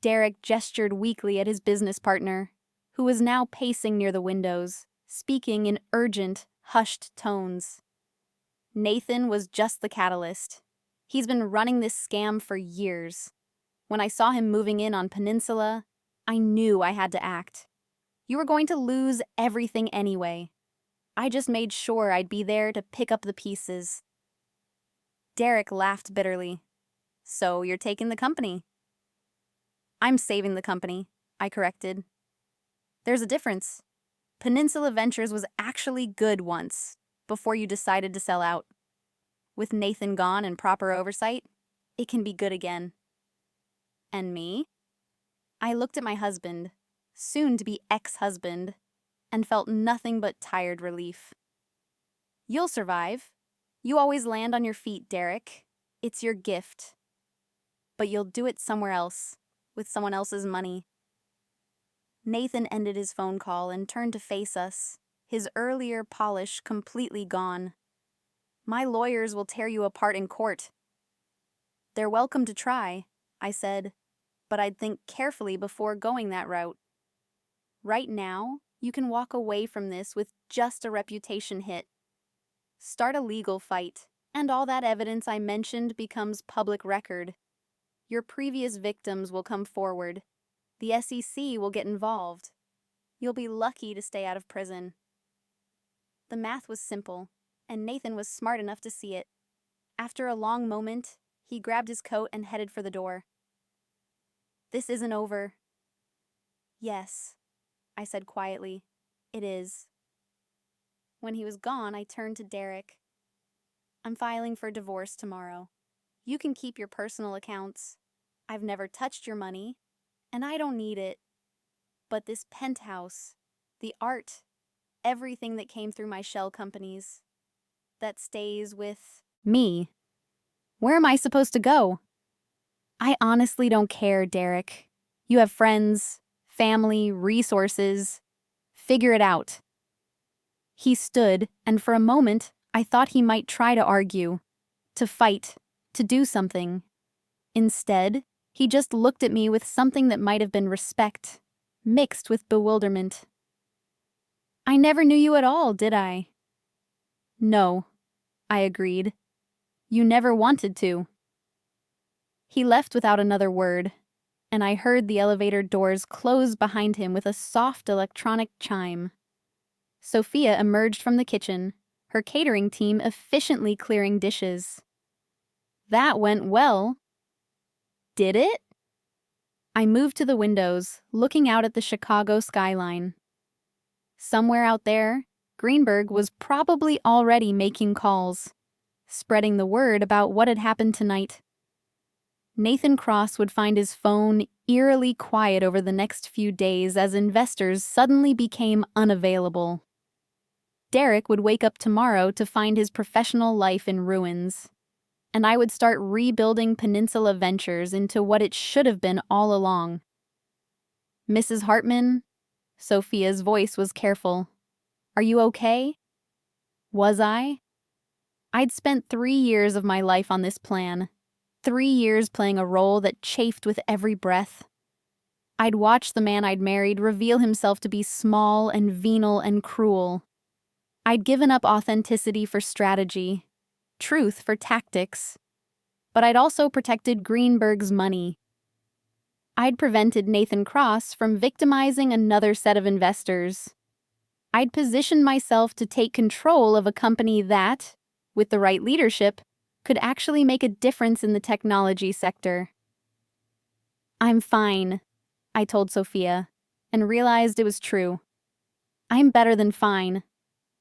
Derek gestured weakly at his business partner, who was now pacing near the windows, speaking in urgent, hushed tones. Nathan was just the catalyst. He's been running this scam for years. When I saw him moving in on Peninsula, I knew I had to act. You were going to lose everything anyway. I just made sure I'd be there to pick up the pieces. Derek laughed bitterly. So you're taking the company? I'm saving the company, I corrected. There's a difference. Peninsula Ventures was actually good once, before you decided to sell out. With Nathan gone and proper oversight, it can be good again. And me? I looked at my husband, soon to be ex-husband, and felt nothing but tired relief. You'll survive. You always land on your feet, Derek. It's your gift. But you'll do it somewhere else, with someone else's money. Nathan ended his phone call and turned to face us, his earlier polish completely gone. My lawyers will tear you apart in court. They're welcome to try, I said, but I'd think carefully before going that route. Right now, you can walk away from this with just a reputation hit. Start a legal fight, and all that evidence I mentioned becomes public record. Your previous victims will come forward. The SEC will get involved. You'll be lucky to stay out of prison. The math was simple, and Nathan was smart enough to see it. After a long moment, he grabbed his coat and headed for the door. This isn't over. Yes, I said quietly. It is. When he was gone, I turned to Derek. I'm filing for divorce tomorrow. You can keep your personal accounts. I've never touched your money, and I don't need it. But this penthouse, the art, everything that came through my shell companies, that stays with me. Where am I supposed to go? I honestly don't care, Derek. You have friends, family, resources. Figure it out. He stood, and for a moment, I thought he might try to argue, to fight, to do something. Instead, he just looked at me with something that might have been respect, mixed with bewilderment. I never knew you at all, did I? No, I agreed. You never wanted to. He left without another word, and I heard the elevator doors close behind him with a soft electronic chime. Sophia emerged from the kitchen, her catering team efficiently clearing dishes. That went well. Did it? I moved to the windows, looking out at the Chicago skyline. Somewhere out there, Greenberg was probably already making calls, spreading the word about what had happened tonight. Nathan Cross would find his phone eerily quiet over the next few days as investors suddenly became unavailable. Derek would wake up tomorrow to find his professional life in ruins, and I would start rebuilding Peninsula Ventures into what it should have been all along. Mrs. Hartman, Sophia's voice was careful. Are you okay? Was I? I'd spent 3 years of my life on this plan, 3 years playing a role that chafed with every breath. I'd watched the man I'd married reveal himself to be small and venal and cruel. I'd given up authenticity for strategy, truth for tactics, but I'd also protected Greenberg's money. I'd prevented Nathan Cross from victimizing another set of investors. I'd positioned myself to take control of a company that, with the right leadership, could actually make a difference in the technology sector. I'm fine, I told Sophia, and realized it was true. I'm better than fine.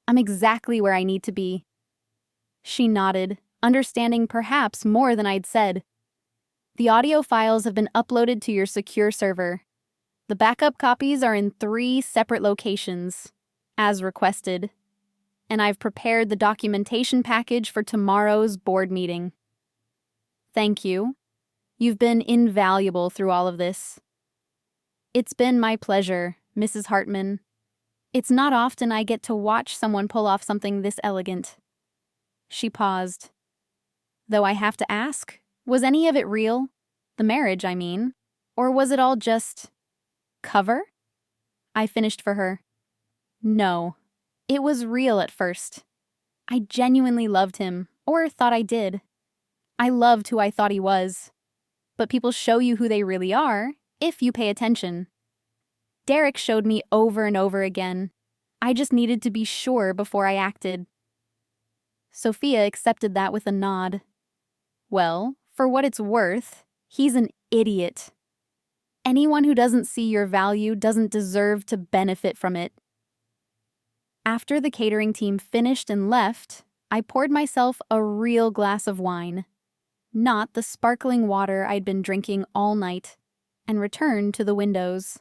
I'm exactly where I need to be. She nodded, understanding perhaps more than I'd said. The audio files have been uploaded to your secure server. The backup copies are in 3 separate locations, as requested, and I've prepared the documentation package for tomorrow's board meeting. Thank you. You've been invaluable through all of this. It's been my pleasure, Mrs. Hartman. It's not often I get to watch someone pull off something this elegant. She paused. Though I have to ask, was any of it real? The marriage, I mean. Or was it all just cover? I finished for her. No, it was real at first. I genuinely loved him, or thought I did. I loved who I thought he was. But people show you who they really are, if you pay attention. Derek showed me over and over again. I just needed to be sure before I acted. Sophia accepted that with a nod. Well, for what it's worth, he's an idiot. Anyone who doesn't see your value doesn't deserve to benefit from it. After the catering team finished and left, I poured myself a real glass of wine, not the sparkling water I'd been drinking all night, and returned to the windows.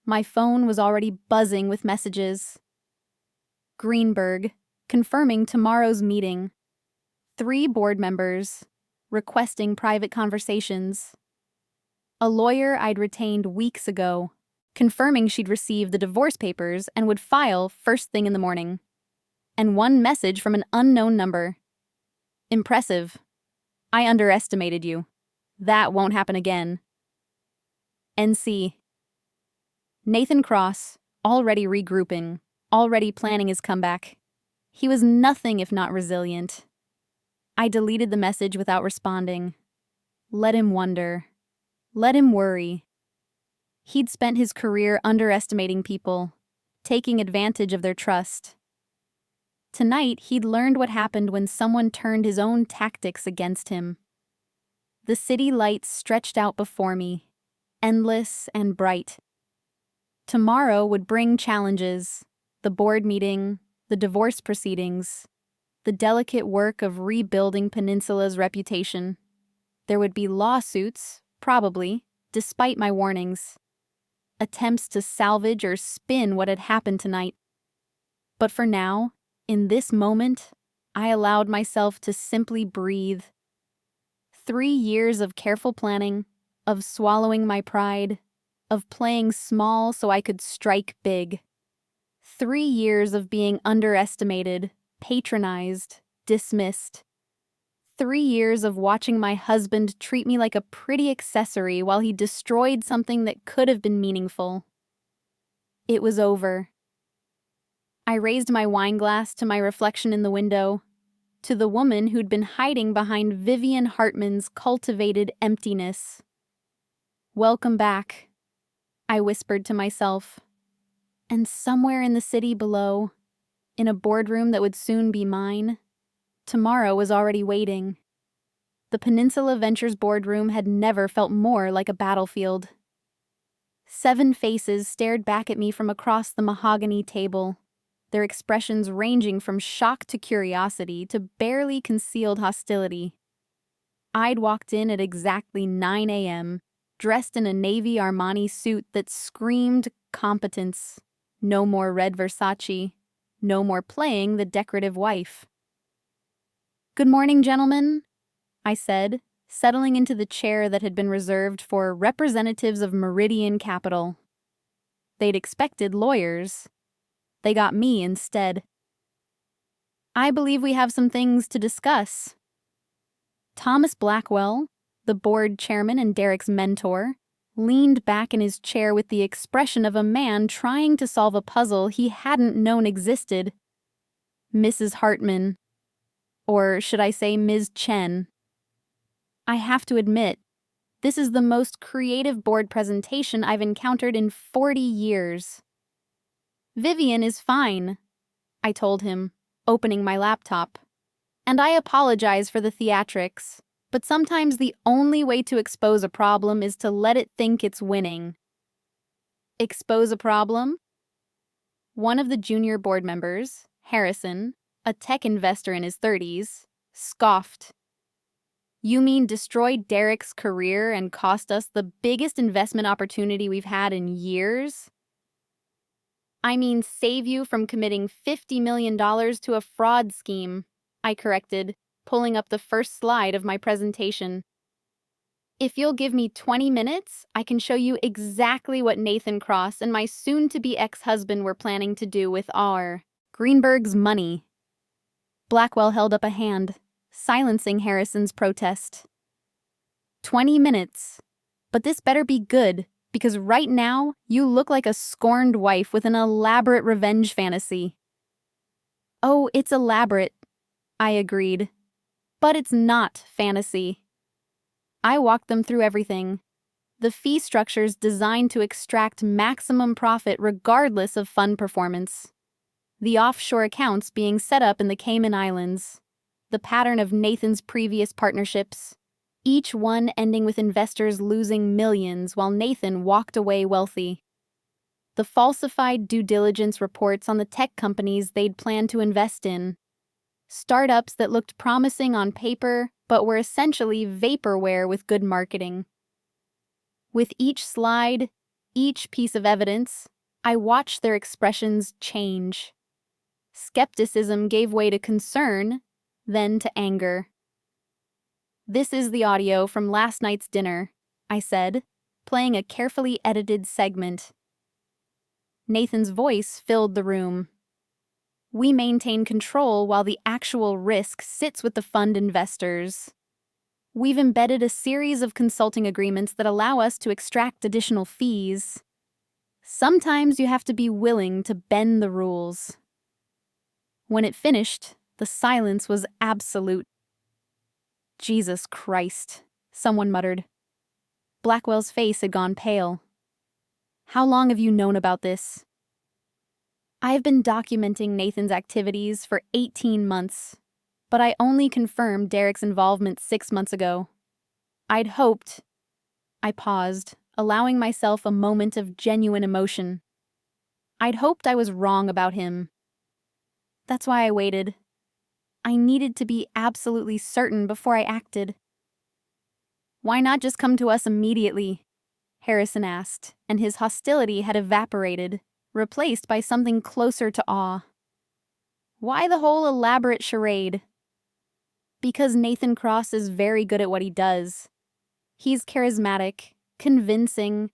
My phone was already buzzing with messages. Greenberg, confirming tomorrow's meeting. 3 board members, requesting private conversations. A lawyer I'd retained weeks ago, confirming she'd received the divorce papers and would file first thing in the morning. And 1 message from an unknown number. Impressive. I underestimated you. That won't happen again. NC. Nathan Cross, already regrouping, already planning his comeback. He was nothing if not resilient. I deleted the message without responding. Let him wonder. Let him worry. He'd spent his career underestimating people, taking advantage of their trust. Tonight, he'd learned what happened when someone turned his own tactics against him. The city lights stretched out before me, endless and bright. Tomorrow would bring challenges, the board meeting, the divorce proceedings, the delicate work of rebuilding Peninsula's reputation. There would be lawsuits, probably, despite my warnings. Attempts to salvage or spin what had happened tonight. But for now, in this moment, I allowed myself to simply breathe. 3 years of careful planning, of swallowing my pride, of playing small so I could strike big. 3 years of being underestimated, patronized, dismissed. 3 years of watching my husband treat me like a pretty accessory while he destroyed something that could have been meaningful. It was over. I raised my wine glass to my reflection in the window, to the woman who'd been hiding behind Vivian Hartman's cultivated emptiness. Welcome back, I whispered to myself. And somewhere in the city below, in a boardroom that would soon be mine, tomorrow was already waiting. The Peninsula Ventures boardroom had never felt more like a battlefield. 7 faces stared back at me from across the mahogany table, their expressions ranging from shock to curiosity to barely concealed hostility. I'd walked in at exactly 9 a.m., dressed in a navy Armani suit that screamed competence. No more red Versace. No more playing the decorative wife. "Good morning, gentlemen," I said, settling into the chair that had been reserved for representatives of Meridian Capital. They'd expected lawyers. They got me instead. "I believe we have some things to discuss." Thomas Blackwell, the board chairman and Derek's mentor, leaned back in his chair with the expression of a man trying to solve a puzzle he hadn't known existed. "Mrs. Hartman. Or should I say Ms. Chen? I have to admit, this is the most creative board presentation I've encountered in 40 years. Vivian is fine, I told him, opening my laptop. And I apologize for the theatrics, but sometimes the only way to expose a problem is to let it think it's winning. Expose a problem? One of the junior board members, Harrison, a tech investor in his 30s, scoffed. "You mean destroy Derek's career and cost us the biggest investment opportunity we've had in years?" "I mean save you from committing $50 million to a fraud scheme," I corrected, pulling up the first slide of my presentation. "If you'll give me 20 minutes, I can show you exactly what Nathan Cross and my soon-to-be ex-husband were planning to do with our Greenberg's money." Blackwell held up a hand, silencing Harrison's protest. 20 minutes. But this better be good, because right now, you look like a scorned wife with an elaborate revenge fantasy. "Oh, it's elaborate," I agreed. "But it's not fantasy." I walked them through everything. The fee structure's designed to extract maximum profit regardless of fund performance. The offshore accounts being set up in the Cayman Islands. The pattern of Nathan's previous partnerships, each one ending with investors losing millions while Nathan walked away wealthy. the falsified due diligence reports on the tech companies they'd planned to invest in. Startups that looked promising on paper, but were essentially vaporware with good marketing. With each slide, each piece of evidence, I watched their expressions change. Skepticism gave way to concern, then to anger. "This is the audio from last night's dinner," I said, playing a carefully edited segment. Nathan's voice filled the room. "We maintain control while the actual risk sits with the fund investors. We've embedded a series of consulting agreements that allow us to extract additional fees. Sometimes you have to be willing to bend the rules." When it finished, the silence was absolute. "Jesus Christ," someone muttered. Blackwell's face had gone pale. "How long have you known about this?" "I have been documenting Nathan's activities for 18 months, but I only confirmed Derek's involvement 6 months ago. I'd hoped—" I paused, allowing myself a moment of genuine emotion. "I'd hoped I was wrong about him. That's why I waited. I needed to be absolutely certain before I acted." "Why not just come to us immediately?" Harrison asked, and his hostility had evaporated, replaced by something closer to awe. "Why the whole elaborate charade?" "Because Nathan Cross is very good at what he does. He's charismatic, convincing,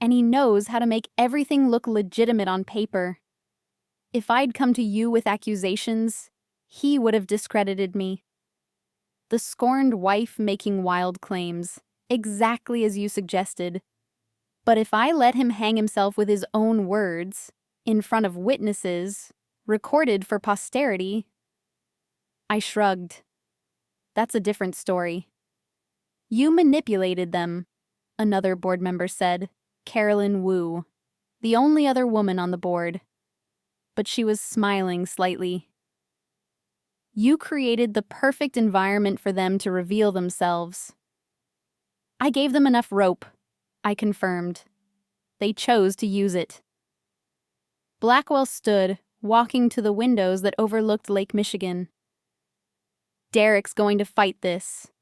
and he knows how to make everything look legitimate on paper. If I'd come to you with accusations, he would have discredited me. The scorned wife making wild claims, exactly as you suggested. But if I let him hang himself with his own words, in front of witnesses, recorded for posterity—" I shrugged. "That's a different story." "You manipulated them," another board member said, Carolyn Wu, the only other woman on the board. But she was smiling slightly. "You created the perfect environment for them to reveal themselves." "I gave them enough rope," I confirmed. "They chose to use it." Blackwell stood, walking to the windows that overlooked Lake Michigan. "Derek's going to fight this.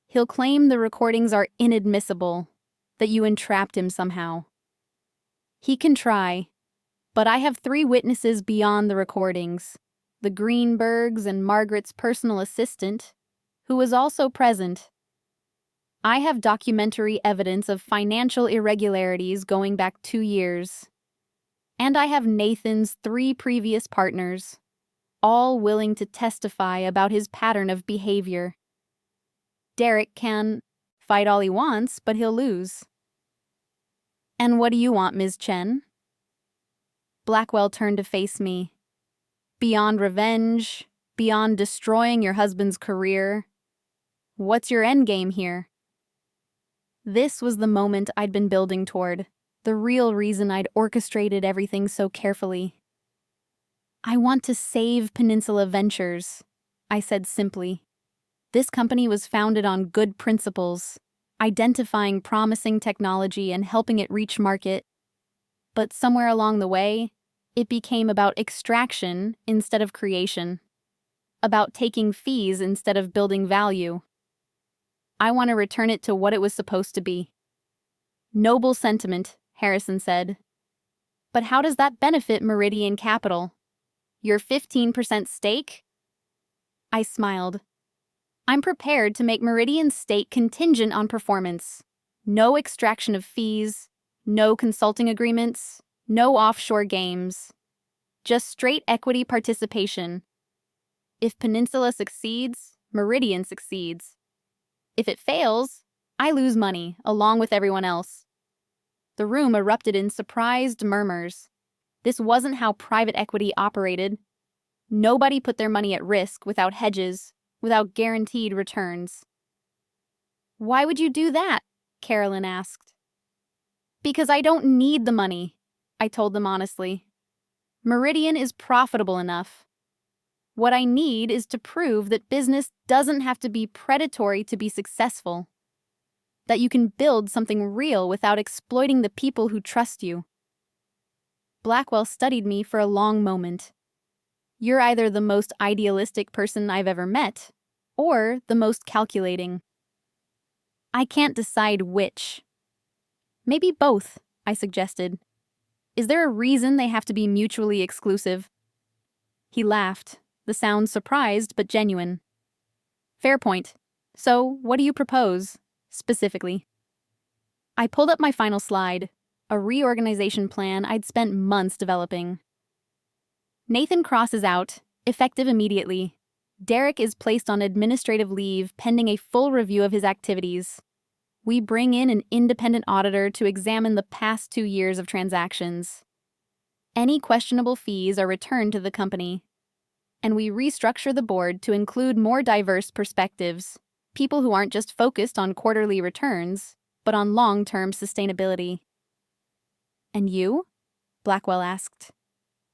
He'll claim the recordings are inadmissible, that you entrapped him somehow. He can try, but I have 3 witnesses beyond the recordings, the Greenbergs and Margaret's personal assistant, who was also present. I have documentary evidence of financial irregularities going back 2 years. And I have Nathan's 3 previous partners, all willing to testify about his pattern of behavior. Derek can fight all he wants, but he'll lose." "And what do you want, Ms. Chen?" Blackwell turned to face me. "Beyond revenge, beyond destroying your husband's career, what's your endgame here?" This was the moment I'd been building toward, the real reason I'd orchestrated everything so carefully. "I want to save Peninsula Ventures," I said simply. "This company was founded on good principles, identifying promising technology and helping it reach market. But somewhere along the way, it became about extraction instead of creation, about taking fees instead of building value. I want to return it to what it was supposed to be." "Noble sentiment," Harrison said. "But how does that benefit Meridian Capital? Your 15% stake?" I smiled. "I'm prepared to make Meridian's stake contingent on performance. No extraction of fees, no consulting agreements, no offshore games. Just straight equity participation. If Peninsula succeeds, Meridian succeeds. If it fails, I lose money, along with everyone else." The room erupted in surprised murmurs. This wasn't how private equity operated. Nobody put their money at risk without hedges, without guaranteed returns. "Why would you do that?" Carolyn asked. "Because I don't need the money," I told them honestly. "Meridian is profitable enough. What I need is to prove that business doesn't have to be predatory to be successful. That you can build something real without exploiting the people who trust you." Blackwell studied me for a long moment. You're either the most idealistic person I've ever met, or the most calculating. I can't decide which. Maybe both, I suggested. Is there a reason they have to be mutually exclusive? He laughed, the sound surprised but genuine. Fair point. So, what do you propose, specifically? I pulled up my final slide, a reorganization plan I'd spent months developing. Nathan Cross is out, effective immediately. Derek is placed on administrative leave pending a full review of his activities. We bring in an independent auditor to examine the past 2 years of transactions. Any questionable fees are returned to the company. And we restructure the board to include more diverse perspectives, people who aren't just focused on quarterly returns, but on long-term sustainability. And you? Blackwell asked.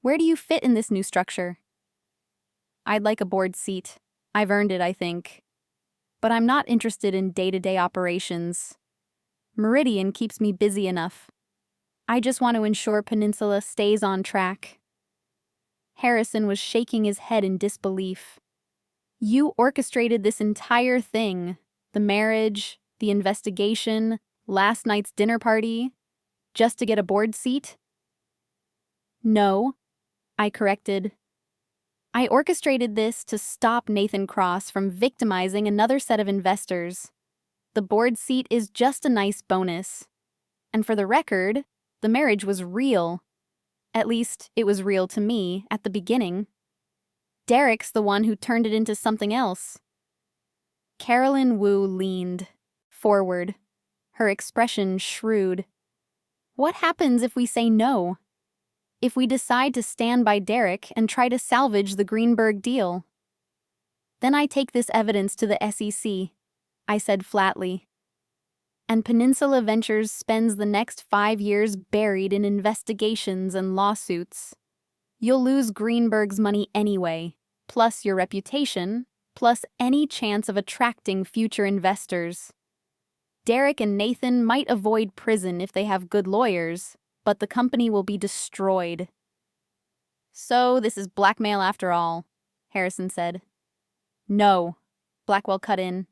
Where do you fit in this new structure? I'd like a board seat. I've earned it, I think. But I'm not interested in day-to-day operations. Meridian keeps me busy enough. I just want to ensure Peninsula stays on track. Harrison was shaking his head in disbelief. You orchestrated this entire thing, the marriage, the investigation, last night's dinner party, just to get a board seat? No, I corrected. I orchestrated this to stop Nathan Cross from victimizing another set of investors. The board seat is just a nice bonus. And for the record, the marriage was real. At least, it was real to me at the beginning. Derek's the one who turned it into something else. Carolyn Wu leaned forward, her expression shrewd. What happens if we say no? If we decide to stand by Derek and try to salvage the Greenberg deal? Then I take this evidence to the SEC, I said flatly. And Peninsula Ventures spends the next 5 years buried in investigations and lawsuits. You'll lose Greenberg's money anyway, plus your reputation, plus any chance of attracting future investors. Derek and Nathan might avoid prison if they have good lawyers, but the company will be destroyed. So this is blackmail after all, Harrison said. No, Blackwell cut in.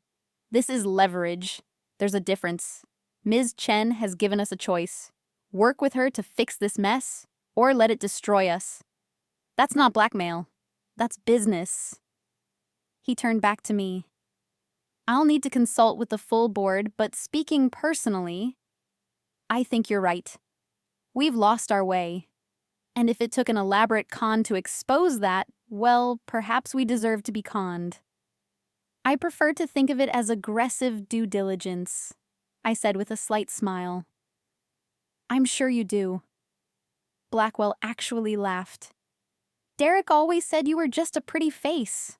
This is leverage. There's a difference. Ms. Chen has given us a choice. Work with her to fix this mess, or let it destroy us. That's not blackmail. That's business. He turned back to me. I'll need to consult with the full board, but speaking personally, I think you're right. We've lost our way. And if it took an elaborate con to expose that, well, perhaps we deserve to be conned. I prefer to think of it as aggressive due diligence, I said with a slight smile. I'm sure you do. Blackwell actually laughed. Derek always said you were just a pretty face.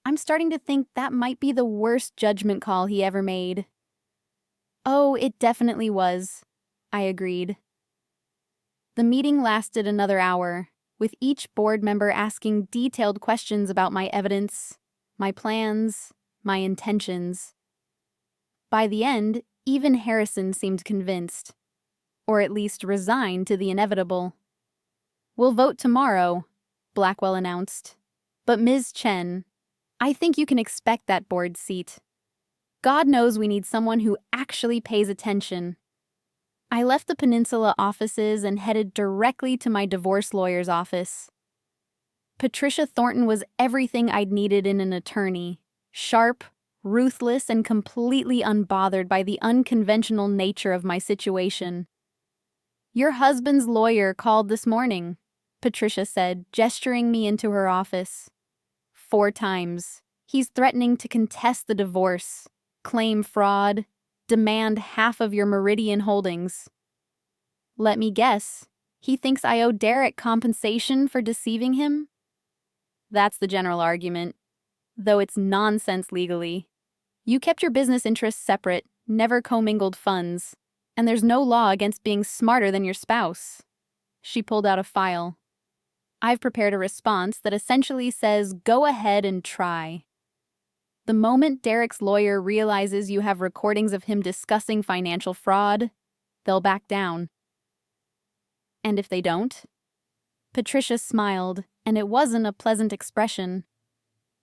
I'm starting to think that might be the worst judgment call he ever made. Oh, it definitely was, I agreed. The meeting lasted another hour, with each board member asking detailed questions about my evidence, my plans, my intentions. By the end, even Harrison seemed convinced, or at least resigned to the inevitable. We'll vote tomorrow, Blackwell announced. But Ms. Chen, I think you can expect that board seat. God knows we need someone who actually pays attention. I left the Peninsula offices and headed directly to my divorce lawyer's office. Patricia Thornton was everything I'd needed in an attorney. Sharp, ruthless, and completely unbothered by the unconventional nature of my situation. Your husband's lawyer called this morning, Patricia said, gesturing me into her office. 4 times. He's threatening to contest the divorce, claim fraud, demand half of your Meridian holdings. Let me guess, he thinks I owe Derek compensation for deceiving him? That's the general argument, though it's nonsense legally. You kept your business interests separate, never commingled funds, and there's no law against being smarter than your spouse. She pulled out a file. I've prepared a response that essentially says, go ahead and try. The moment Derek's lawyer realizes you have recordings of him discussing financial fraud, they'll back down. And if they don't? Patricia smiled, and it wasn't a pleasant expression.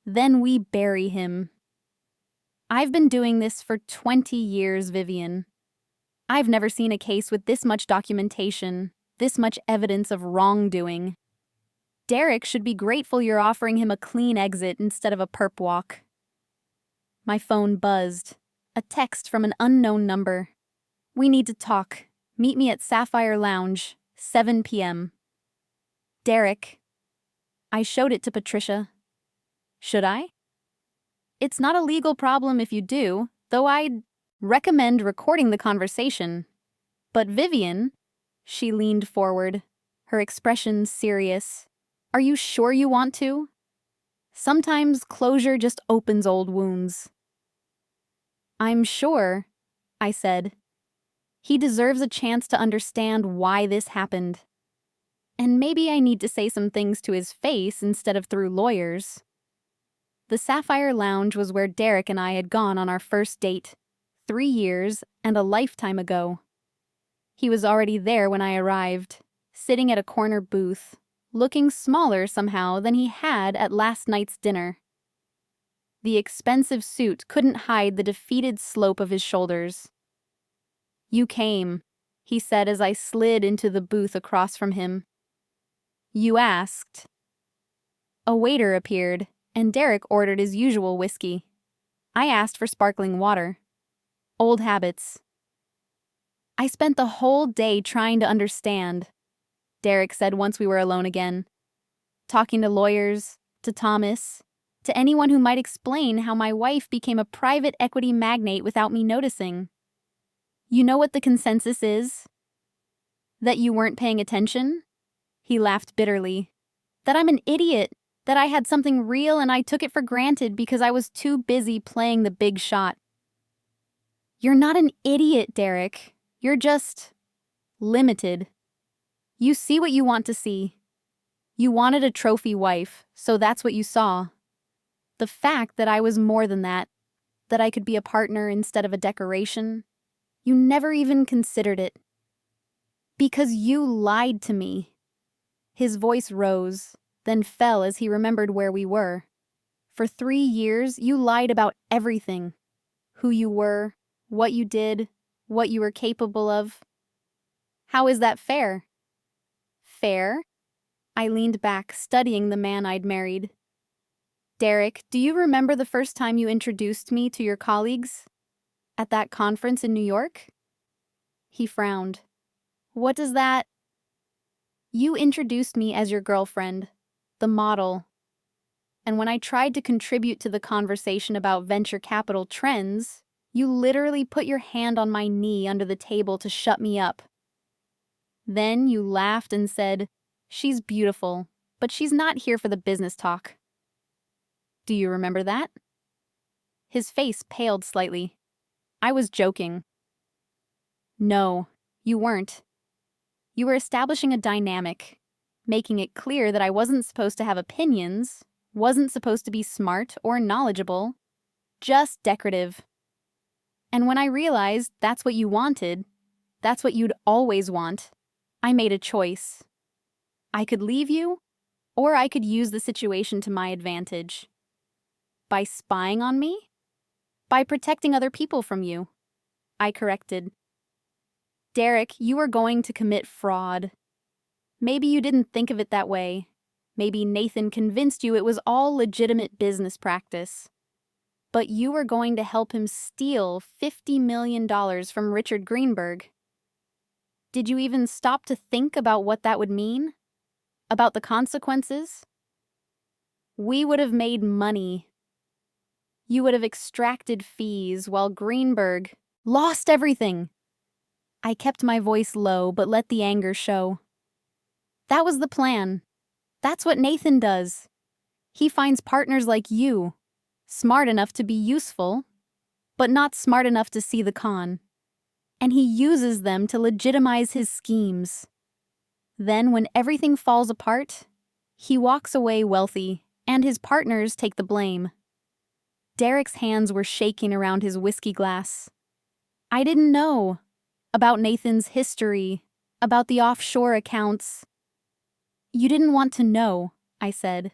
Then we bury him. I've been doing this for 20 years, Vivian. I've never seen a case with this much documentation, this much evidence of wrongdoing. Derek should be grateful you're offering him a clean exit instead of a perp walk. My phone buzzed. A text from an unknown number. We need to talk. Meet me at Sapphire Lounge, 7 p.m. Derek. I showed it to Patricia. Should I? It's not a legal problem if you do, though I'd recommend recording the conversation. But Vivian, she leaned forward, her expression serious. Are you sure you want to? Sometimes closure just opens old wounds. I'm sure, I said. He deserves a chance to understand why this happened. And maybe I need to say some things to his face instead of through lawyers. The Sapphire Lounge was where Derek and I had gone on our first date, 3 years and a lifetime ago. He was already there when I arrived, sitting at a corner booth, looking smaller somehow than he had at last night's dinner. The expensive suit couldn't hide the defeated slope of his shoulders. You came, he said as I slid into the booth across from him. You asked. A waiter appeared, and Derek ordered his usual whiskey. I asked for sparkling water. Old habits. I spent the whole day trying to understand, Derek said once we were alone again. Talking to lawyers, to Thomas, to anyone who might explain how my wife became a private equity magnate without me noticing. You know what the consensus is? That you weren't paying attention? He laughed bitterly. That I'm an idiot, that I had something real and I took it for granted because I was too busy playing the big shot. You're not an idiot, Derek. You're just limited. You see what you want to see. You wanted a trophy wife, so that's what you saw. The fact that I was more than that I could be a partner instead of a decoration, you never even considered it. Because you lied to me. His voice rose, then fell as he remembered where we were. For 3 years, you lied about everything. Who you were, what you did, what you were capable of. How is that fair? Fair? I leaned back, studying the man I'd married. Derek, do you remember the first time you introduced me to your colleagues? At that conference in New York? He frowned. What does that? You introduced me as your girlfriend, the model. And when I tried to contribute to the conversation about venture capital trends, you literally put your hand on my knee under the table to shut me up. Then you laughed and said, "She's beautiful, but she's not here for the business talk." Do you remember that? His face paled slightly. I was joking. No, you weren't. You were establishing a dynamic, making it clear that I wasn't supposed to have opinions, wasn't supposed to be smart or knowledgeable, just decorative. And when I realized that's what you wanted, that's what you'd always want, I made a choice. I could leave you, or I could use the situation to my advantage. By spying on me? By protecting other people from you. I corrected. Derek, you were going to commit fraud. Maybe you didn't think of it that way. Maybe Nathan convinced you it was all legitimate business practice. But you were going to help him steal $50 million from Richard Greenberg. Did you even stop to think about what that would mean? About the consequences? We would have made money. You would have extracted fees while Greenberg lost everything. I kept my voice low but let the anger show. That was the plan. That's what Nathan does. He finds partners like you, smart enough to be useful, but not smart enough to see the con. And he uses them to legitimize his schemes. Then, when everything falls apart, he walks away wealthy, and his partners take the blame. Derek's hands were shaking around his whiskey glass. I didn't know about Nathan's history, about the offshore accounts. You didn't want to know, I said,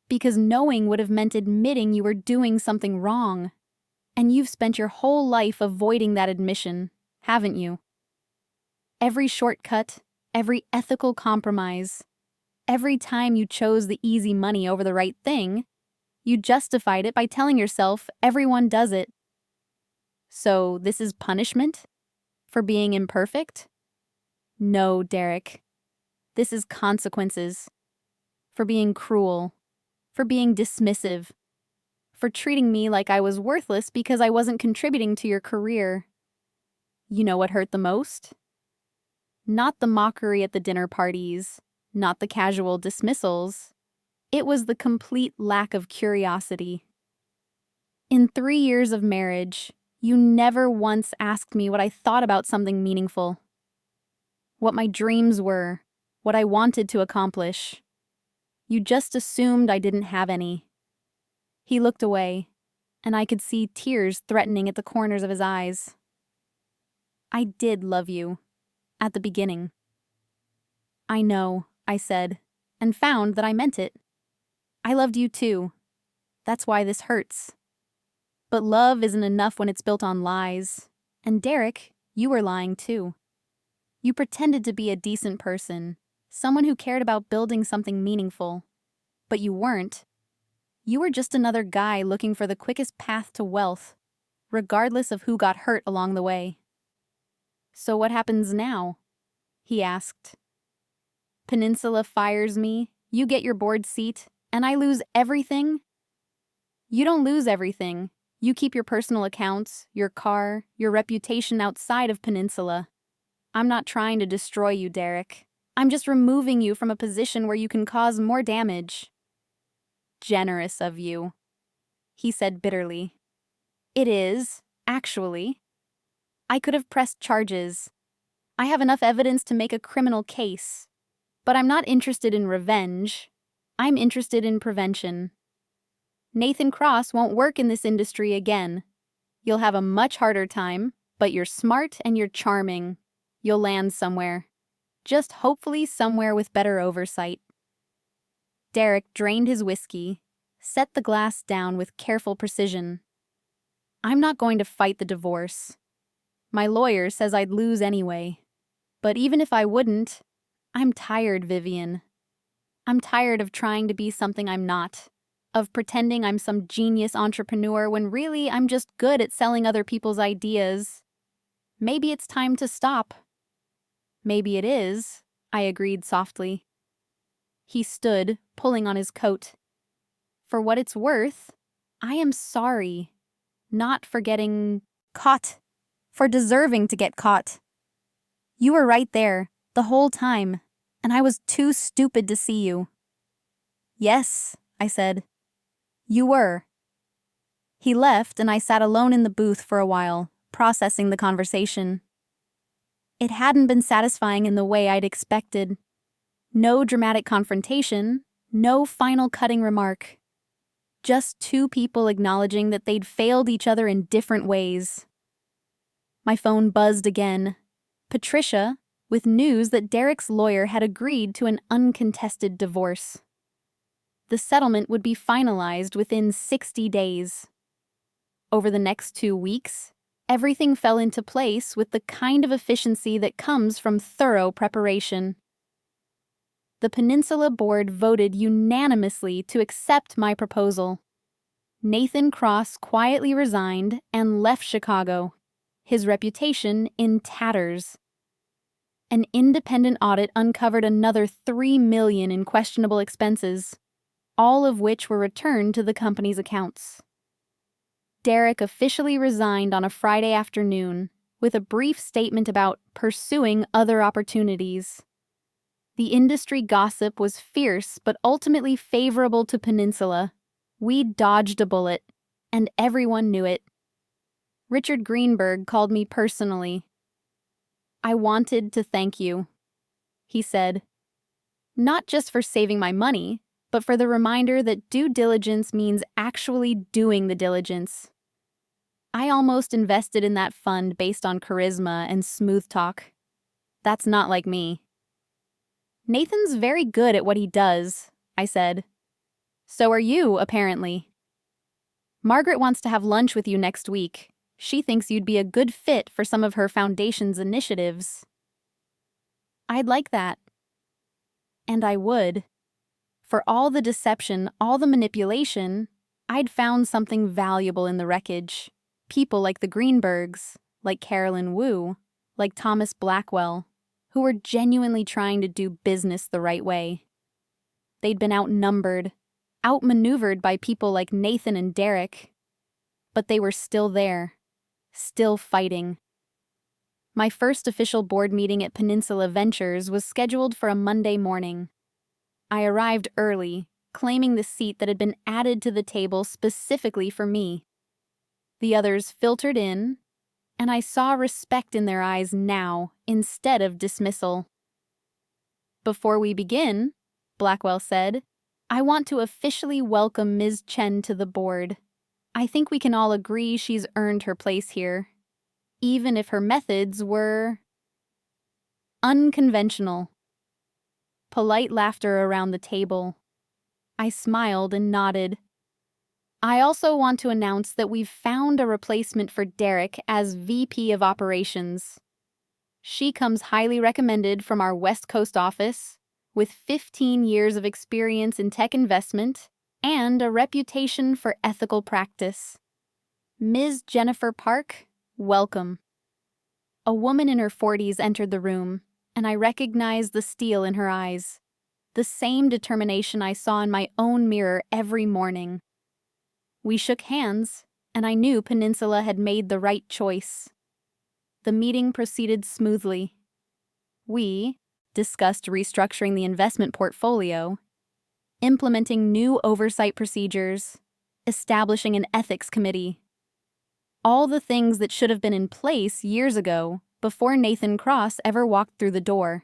because knowing would have meant admitting you were doing something wrong. And you've spent your whole life avoiding that admission, haven't you? Every shortcut, every ethical compromise, every time you chose the easy money over the right thing, you justified it by telling yourself everyone does it. So this is punishment? For being imperfect? No, Derek. This is consequences. For being cruel. For being dismissive. For treating me like I was worthless because I wasn't contributing to your career. You know what hurt the most? Not the mockery at the dinner parties, not the casual dismissals. It was the complete lack of curiosity. In 3 years of marriage, you never once asked me what I thought about something meaningful. What my dreams were, what I wanted to accomplish. You just assumed I didn't have any. He looked away, and I could see tears threatening at the corners of his eyes. I did love you, at the beginning. I know, I said, and found that I meant it. I loved you too. That's why this hurts. But love isn't enough when it's built on lies. And Derek, you were lying too. You pretended to be a decent person, someone who cared about building something meaningful. But you weren't. You were just another guy looking for the quickest path to wealth, regardless of who got hurt along the way. So what happens now? He asked. Peninsula fires me, you get your board seat, and I lose everything? You don't lose everything. You keep your personal accounts, your car, your reputation outside of Peninsula. I'm not trying to destroy you, Derek. I'm just removing you from a position where you can cause more damage. Generous of you, he said bitterly. It is, actually. I could have pressed charges. I have enough evidence to make a criminal case. But I'm not interested in revenge. I'm interested in prevention. Nathan Cross won't work in this industry again. You'll have a much harder time, but you're smart and you're charming. You'll land somewhere. Just hopefully somewhere with better oversight. Derek drained his whiskey, set the glass down with careful precision. I'm not going to fight the divorce. My lawyer says I'd lose anyway. But even if I wouldn't, I'm tired, Vivian. I'm tired of trying to be something I'm not, of pretending I'm some genius entrepreneur when really I'm just good at selling other people's ideas. Maybe it's time to stop. Maybe it is, I agreed softly. He stood, pulling on his coat. For what it's worth, I am sorry. Not for getting caught. For deserving to get caught. You were right there, the whole time, and I was too stupid to see you. Yes, I said. You were. He left, and I sat alone in the booth for a while, processing the conversation. It hadn't been satisfying in the way I'd expected. No dramatic confrontation, no final cutting remark. Just two people acknowledging that they'd failed each other in different ways. My phone buzzed again. Patricia, with news that Derek's lawyer had agreed to an uncontested divorce. The settlement would be finalized within 60 days. Over the next 2 weeks, everything fell into place with the kind of efficiency that comes from thorough preparation. The Peninsula Board voted unanimously to accept my proposal. Nathan Cross quietly resigned and left Chicago, his reputation in tatters. An independent audit uncovered another $3 million in questionable expenses, all of which were returned to the company's accounts. Derek officially resigned on a Friday afternoon, with a brief statement about pursuing other opportunities. The industry gossip was fierce but ultimately favorable to Peninsula. We dodged a bullet, and everyone knew it. Richard Greenberg called me personally. I wanted to thank you, he said. Not just for saving my money, but for the reminder that due diligence means actually doing the diligence. I almost invested in that fund based on charisma and smooth talk. That's not like me. Nathan's very good at what he does, I said. So are you, apparently. Margaret wants to have lunch with you next week. She thinks you'd be a good fit for some of her foundation's initiatives. I'd like that. And I would. For all the deception, all the manipulation, I'd found something valuable in the wreckage. People like the Greenbergs, like Carolyn Wu, like Thomas Blackwell, who were genuinely trying to do business the right way. They'd been outnumbered, outmaneuvered by people like Nathan and Derek, but they were still there, still fighting. My first official board meeting at Peninsula Ventures was scheduled for a Monday morning. I arrived early, claiming the seat that had been added to the table specifically for me. The others filtered in, and I saw respect in their eyes now instead of dismissal. Before we begin, Blackwell said, I want to officially welcome Ms. Chen to the board. I think we can all agree she's earned her place here, even if her methods were unconventional. Polite laughter around the table. I smiled and nodded. I also want to announce that we've found a replacement for Derek as VP of Operations. She comes highly recommended from our West Coast office, with 15 years of experience in tech investment and a reputation for ethical practice. Ms. Jennifer Park, welcome. A woman in her 40s entered the room, and I recognized the steel in her eyes, the same determination I saw in my own mirror every morning. We shook hands, and I knew Peninsula had made the right choice. The meeting proceeded smoothly. We discussed restructuring the investment portfolio, implementing new oversight procedures, establishing an ethics committee. All the things that should have been in place years ago before Nathan Cross ever walked through the door.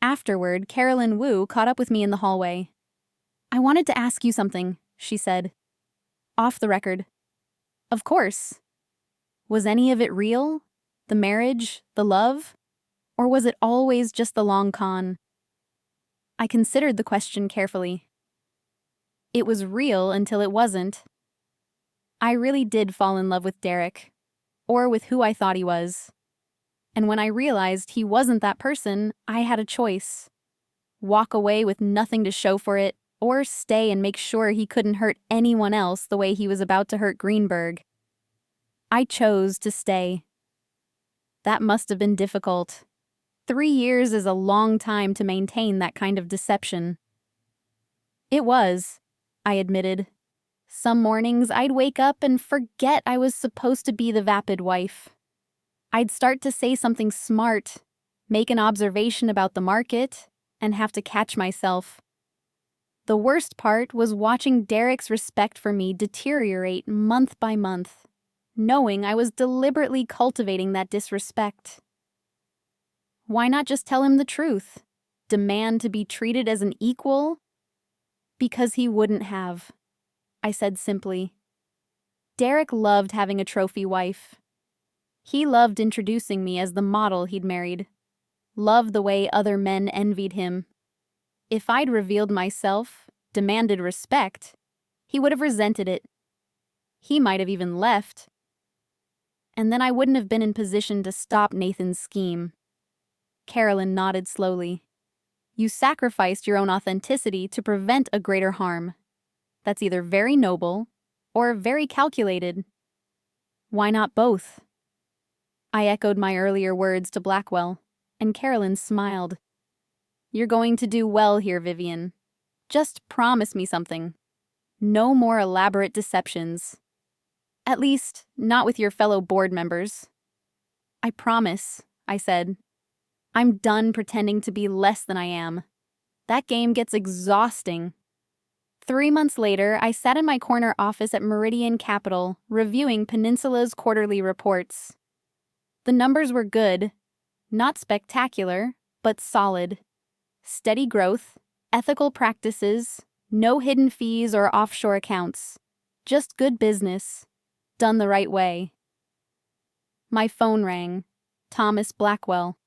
Afterward, Carolyn Wu caught up with me in the hallway. I wanted to ask you something, she said. Off the record. Of course. Was any of it real? The marriage? The love? Or was it always just the long con? I considered the question carefully. It was real until it wasn't. I really did fall in love with Derek, or with who I thought he was. And when I realized he wasn't that person, I had a choice. Walk away with nothing to show for it, or stay and make sure he couldn't hurt anyone else the way he was about to hurt Greenberg. I chose to stay. That must have been difficult. 3 years is a long time to maintain that kind of deception. It was, I admitted. Some mornings I'd wake up and forget I was supposed to be the vapid wife. I'd start to say something smart, make an observation about the market, and have to catch myself. The worst part was watching Derek's respect for me deteriorate month by month, knowing I was deliberately cultivating that disrespect. Why not just tell him the truth? Demand to be treated as an equal? Because he wouldn't have, I said simply. Derek loved having a trophy wife. He loved introducing me as the model he'd married. Loved the way other men envied him. If I'd revealed myself, demanded respect, he would have resented it. He might have even left. And then I wouldn't have been in position to stop Nathan's scheme. Carolyn nodded slowly. You sacrificed your own authenticity to prevent a greater harm. That's either very noble or very calculated. Why not both? I echoed my earlier words to Blackwell, and Carolyn smiled. You're going to do well here, Vivian. Just promise me something. No more elaborate deceptions. At least, not with your fellow board members. I promise, I said. I'm done pretending to be less than I am. That game gets exhausting. 3 months later, I sat in my corner office at Meridian Capital, reviewing Peninsula's quarterly reports. The numbers were good. Not spectacular, but solid. Steady growth, ethical practices, no hidden fees or offshore accounts. Just good business, done the right way. My phone rang. Thomas Blackwell.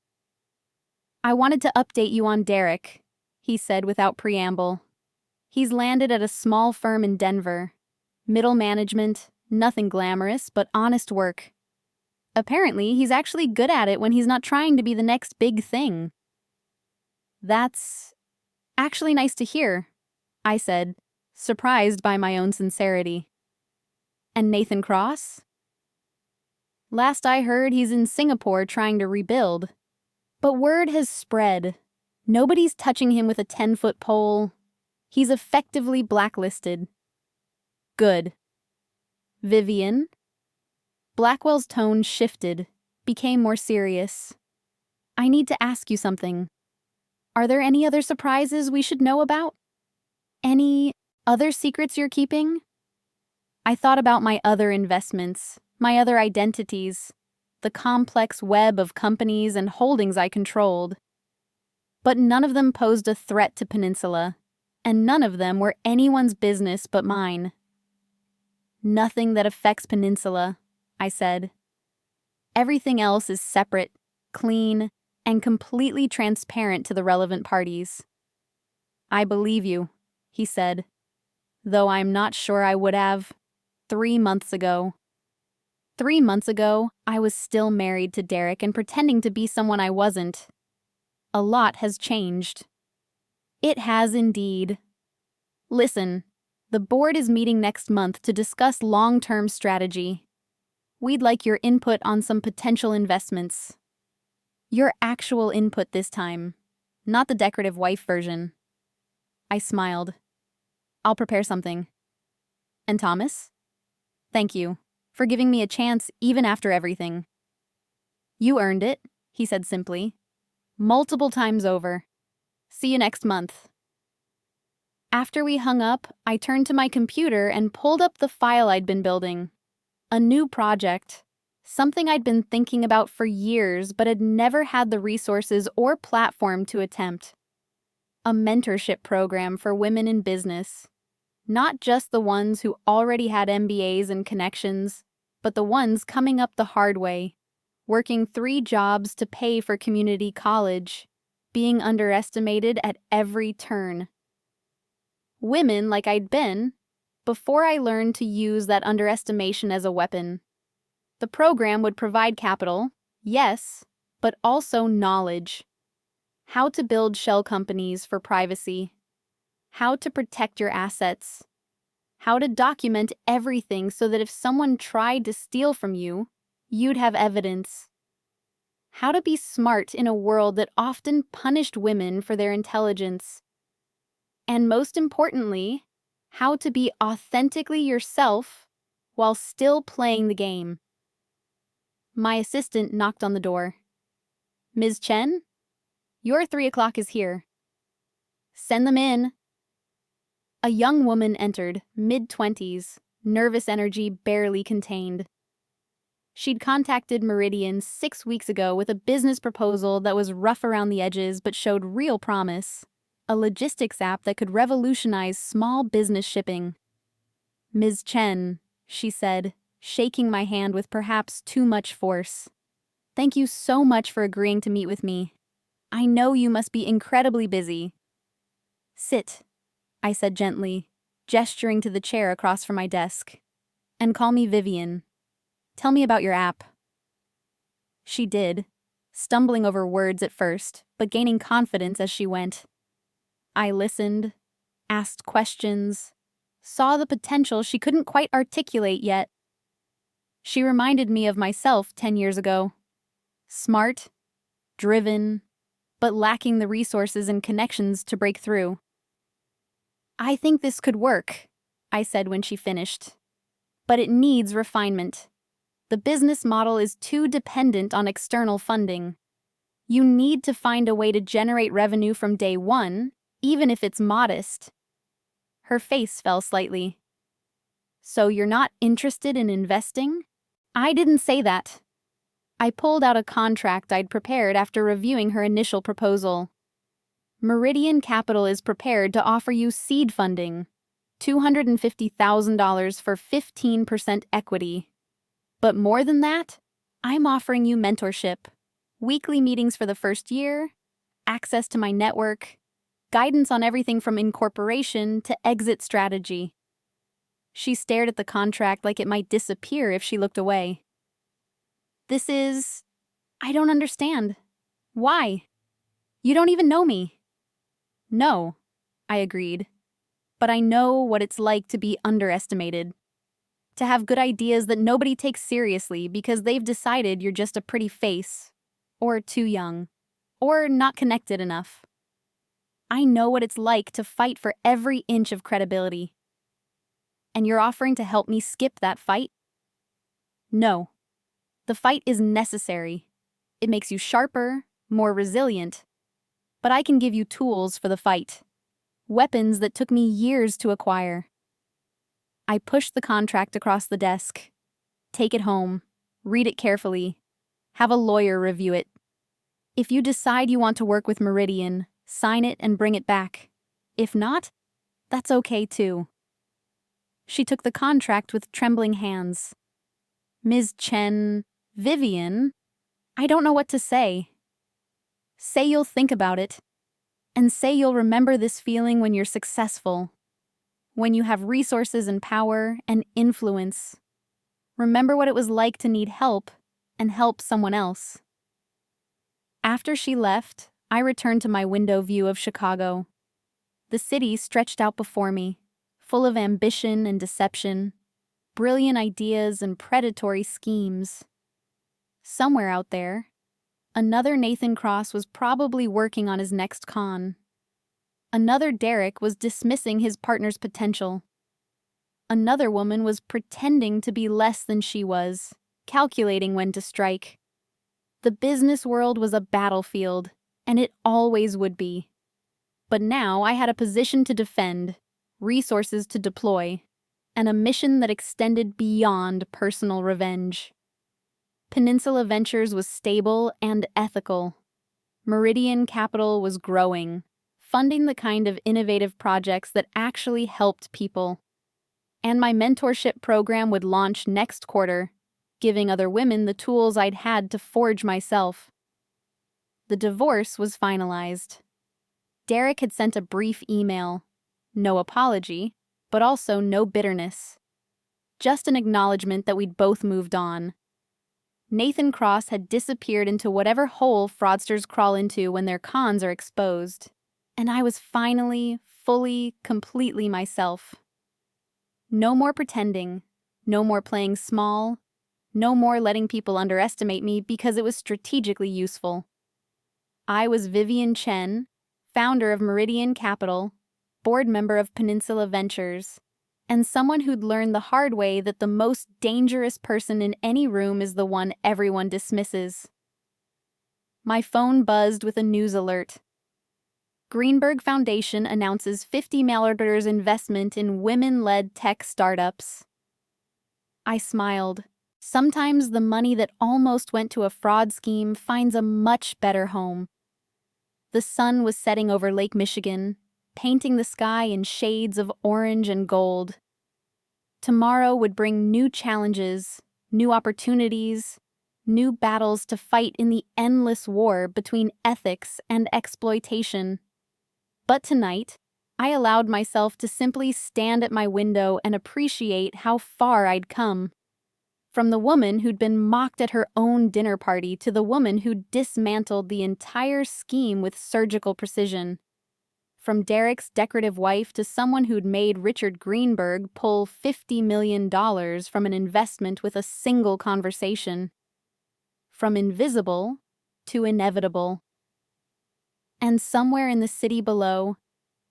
I wanted to update you on Derek, he said without preamble. He's landed at a small firm in Denver. Middle management, nothing glamorous, but honest work. Apparently, he's actually good at it when he's not trying to be the next big thing. That's actually nice to hear, I said, surprised by my own sincerity. And Nathan Cross? Last I heard, he's in Singapore trying to rebuild. But word has spread. Nobody's touching him with a 10-foot pole. He's effectively blacklisted. Good. Vivian? Blackwell's tone shifted, became more serious. I need to ask you something. Are there any other surprises we should know about? Any other secrets you're keeping? I thought about my other investments, my other identities, the complex web of companies and holdings I controlled. But none of them posed a threat to Peninsula, and none of them were anyone's business but mine. Nothing that affects Peninsula, I said. Everything else is separate, clean, and completely transparent to the relevant parties. I believe you, he said, though I'm not sure I would have 3 months ago. 3 months ago, I was still married to Derek and pretending to be someone I wasn't. A lot has changed. It has indeed. Listen, the board is meeting next month to discuss long-term strategy. We'd like your input on some potential investments. Your actual input this time, not the decorative wife version. I smiled. I'll prepare something. And Thomas? Thank you for giving me a chance even after everything. You earned it, he said simply. Multiple times over. See you next month. After we hung up, I turned to my computer and pulled up the file I'd been building. A new project. Something I'd been thinking about for years but had never had the resources or platform to attempt. A mentorship program for women in business. Not just the ones who already had MBAs and connections, but the ones coming up the hard way, working 3 jobs to pay for community college, being underestimated at every turn. Women like I'd been, before I learned to use that underestimation as a weapon. The program would provide capital, yes, but also knowledge. How to build shell companies for privacy. How to protect your assets. How to document everything so that if someone tried to steal from you, you'd have evidence. How to be smart in a world that often punished women for their intelligence. And most importantly, how to be authentically yourself while still playing the game. My assistant knocked on the door. Ms. Chen? Your 3 o'clock is here. Send them in. A young woman entered, mid-20s, nervous energy barely contained. She'd contacted Meridian 6 weeks ago with a business proposal that was rough around the edges but showed real promise. A logistics app that could revolutionize small business shipping. Ms. Chen, she said, shaking my hand with perhaps too much force. Thank you so much for agreeing to meet with me. I know you must be incredibly busy. Sit, I said gently, gesturing to the chair across from my desk. And call me Vivian. Tell me about your app. She did, stumbling over words at first, but gaining confidence as she went. I listened, asked questions, saw the potential she couldn't quite articulate yet. She reminded me of myself 10 years ago. Smart, driven, but lacking the resources and connections to break through. I think this could work, I said when she finished. But it needs refinement. The business model is too dependent on external funding. You need to find a way to generate revenue from day one, even if it's modest. Her face fell slightly. So you're not interested in investing? I didn't say that. I pulled out a contract I'd prepared after reviewing her initial proposal. Meridian Capital is prepared to offer you seed funding, $250,000 for 15% equity. But more than that, I'm offering you mentorship, weekly meetings for the first year, access to my network, guidance on everything from incorporation to exit strategy. She stared at the contract like it might disappear if she looked away. I don't understand. Why? You don't even know me. No, I agreed. But I know what it's like to be underestimated. To have good ideas that nobody takes seriously because they've decided you're just a pretty face, or too young, or not connected enough. I know what it's like to fight for every inch of credibility. And you're offering to help me skip that fight? No. The fight is necessary. It makes you sharper, more resilient. But I can give you tools for the fight. Weapons that took me years to acquire. I pushed the contract across the desk. Take it home. Read it carefully. Have a lawyer review it. If you decide you want to work with Meridian, sign it and bring it back. If not, that's okay too. She took the contract with trembling hands. Ms. Chen, Vivian, I don't know what to say. Say you'll think about it. And say you'll remember this feeling when you're successful. When you have resources and power and influence. Remember what it was like to need help and help someone else. After she left, I returned to my window view of Chicago. The city stretched out before me, full of ambition and deception, brilliant ideas and predatory schemes. Somewhere out there, another Nathan Cross was probably working on his next con. Another Derek was dismissing his partner's potential. Another woman was pretending to be less than she was, calculating when to strike. The business world was a battlefield, and it always would be. But now I had a position to defend, resources to deploy, and a mission that extended beyond personal revenge. Peninsula Ventures was stable and ethical. Meridian Capital was growing, funding the kind of innovative projects that actually helped people. And my mentorship program would launch next quarter, giving other women the tools I'd had to forge myself. The divorce was finalized. Derek had sent a brief email. No apology, but also no bitterness. Just an acknowledgement that we'd both moved on. Nathan Cross had disappeared into whatever hole fraudsters crawl into when their cons are exposed. And I was finally, fully, completely myself. No more pretending. No more playing small. No more letting people underestimate me because it was strategically useful. I was Vivian Chen, founder of Meridian Capital, board member of Peninsula Ventures, and someone who'd learned the hard way that the most dangerous person in any room is the one everyone dismisses. My phone buzzed with a news alert. Greenberg Foundation announces $50 million investment in women-led tech startups. I smiled. Sometimes the money that almost went to a fraud scheme finds a much better home. The sun was setting over Lake Michigan, painting the sky in shades of orange and gold. Tomorrow would bring new challenges, new opportunities, new battles to fight in the endless war between ethics and exploitation. But tonight, I allowed myself to simply stand at my window and appreciate how far I'd come. From the woman who'd been mocked at her own dinner party to the woman who'd dismantled the entire scheme with surgical precision. From Derek's decorative wife to someone who'd made Richard Greenberg pull $50 million from an investment with a single conversation. From invisible to inevitable. And somewhere in the city below,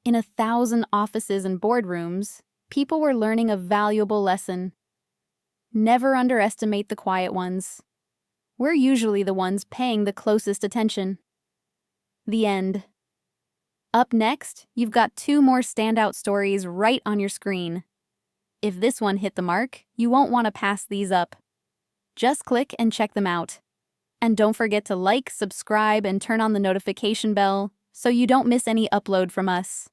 in 1,000 offices and boardrooms, people were learning a valuable lesson. Never underestimate the quiet ones. We're usually the ones paying the closest attention. The end. Up next, you've got 2 more standout stories right on your screen. If this one hit the mark, you won't want to pass these up. Just click and check them out. And don't forget to like, subscribe, and turn on the notification bell so you don't miss any upload from us.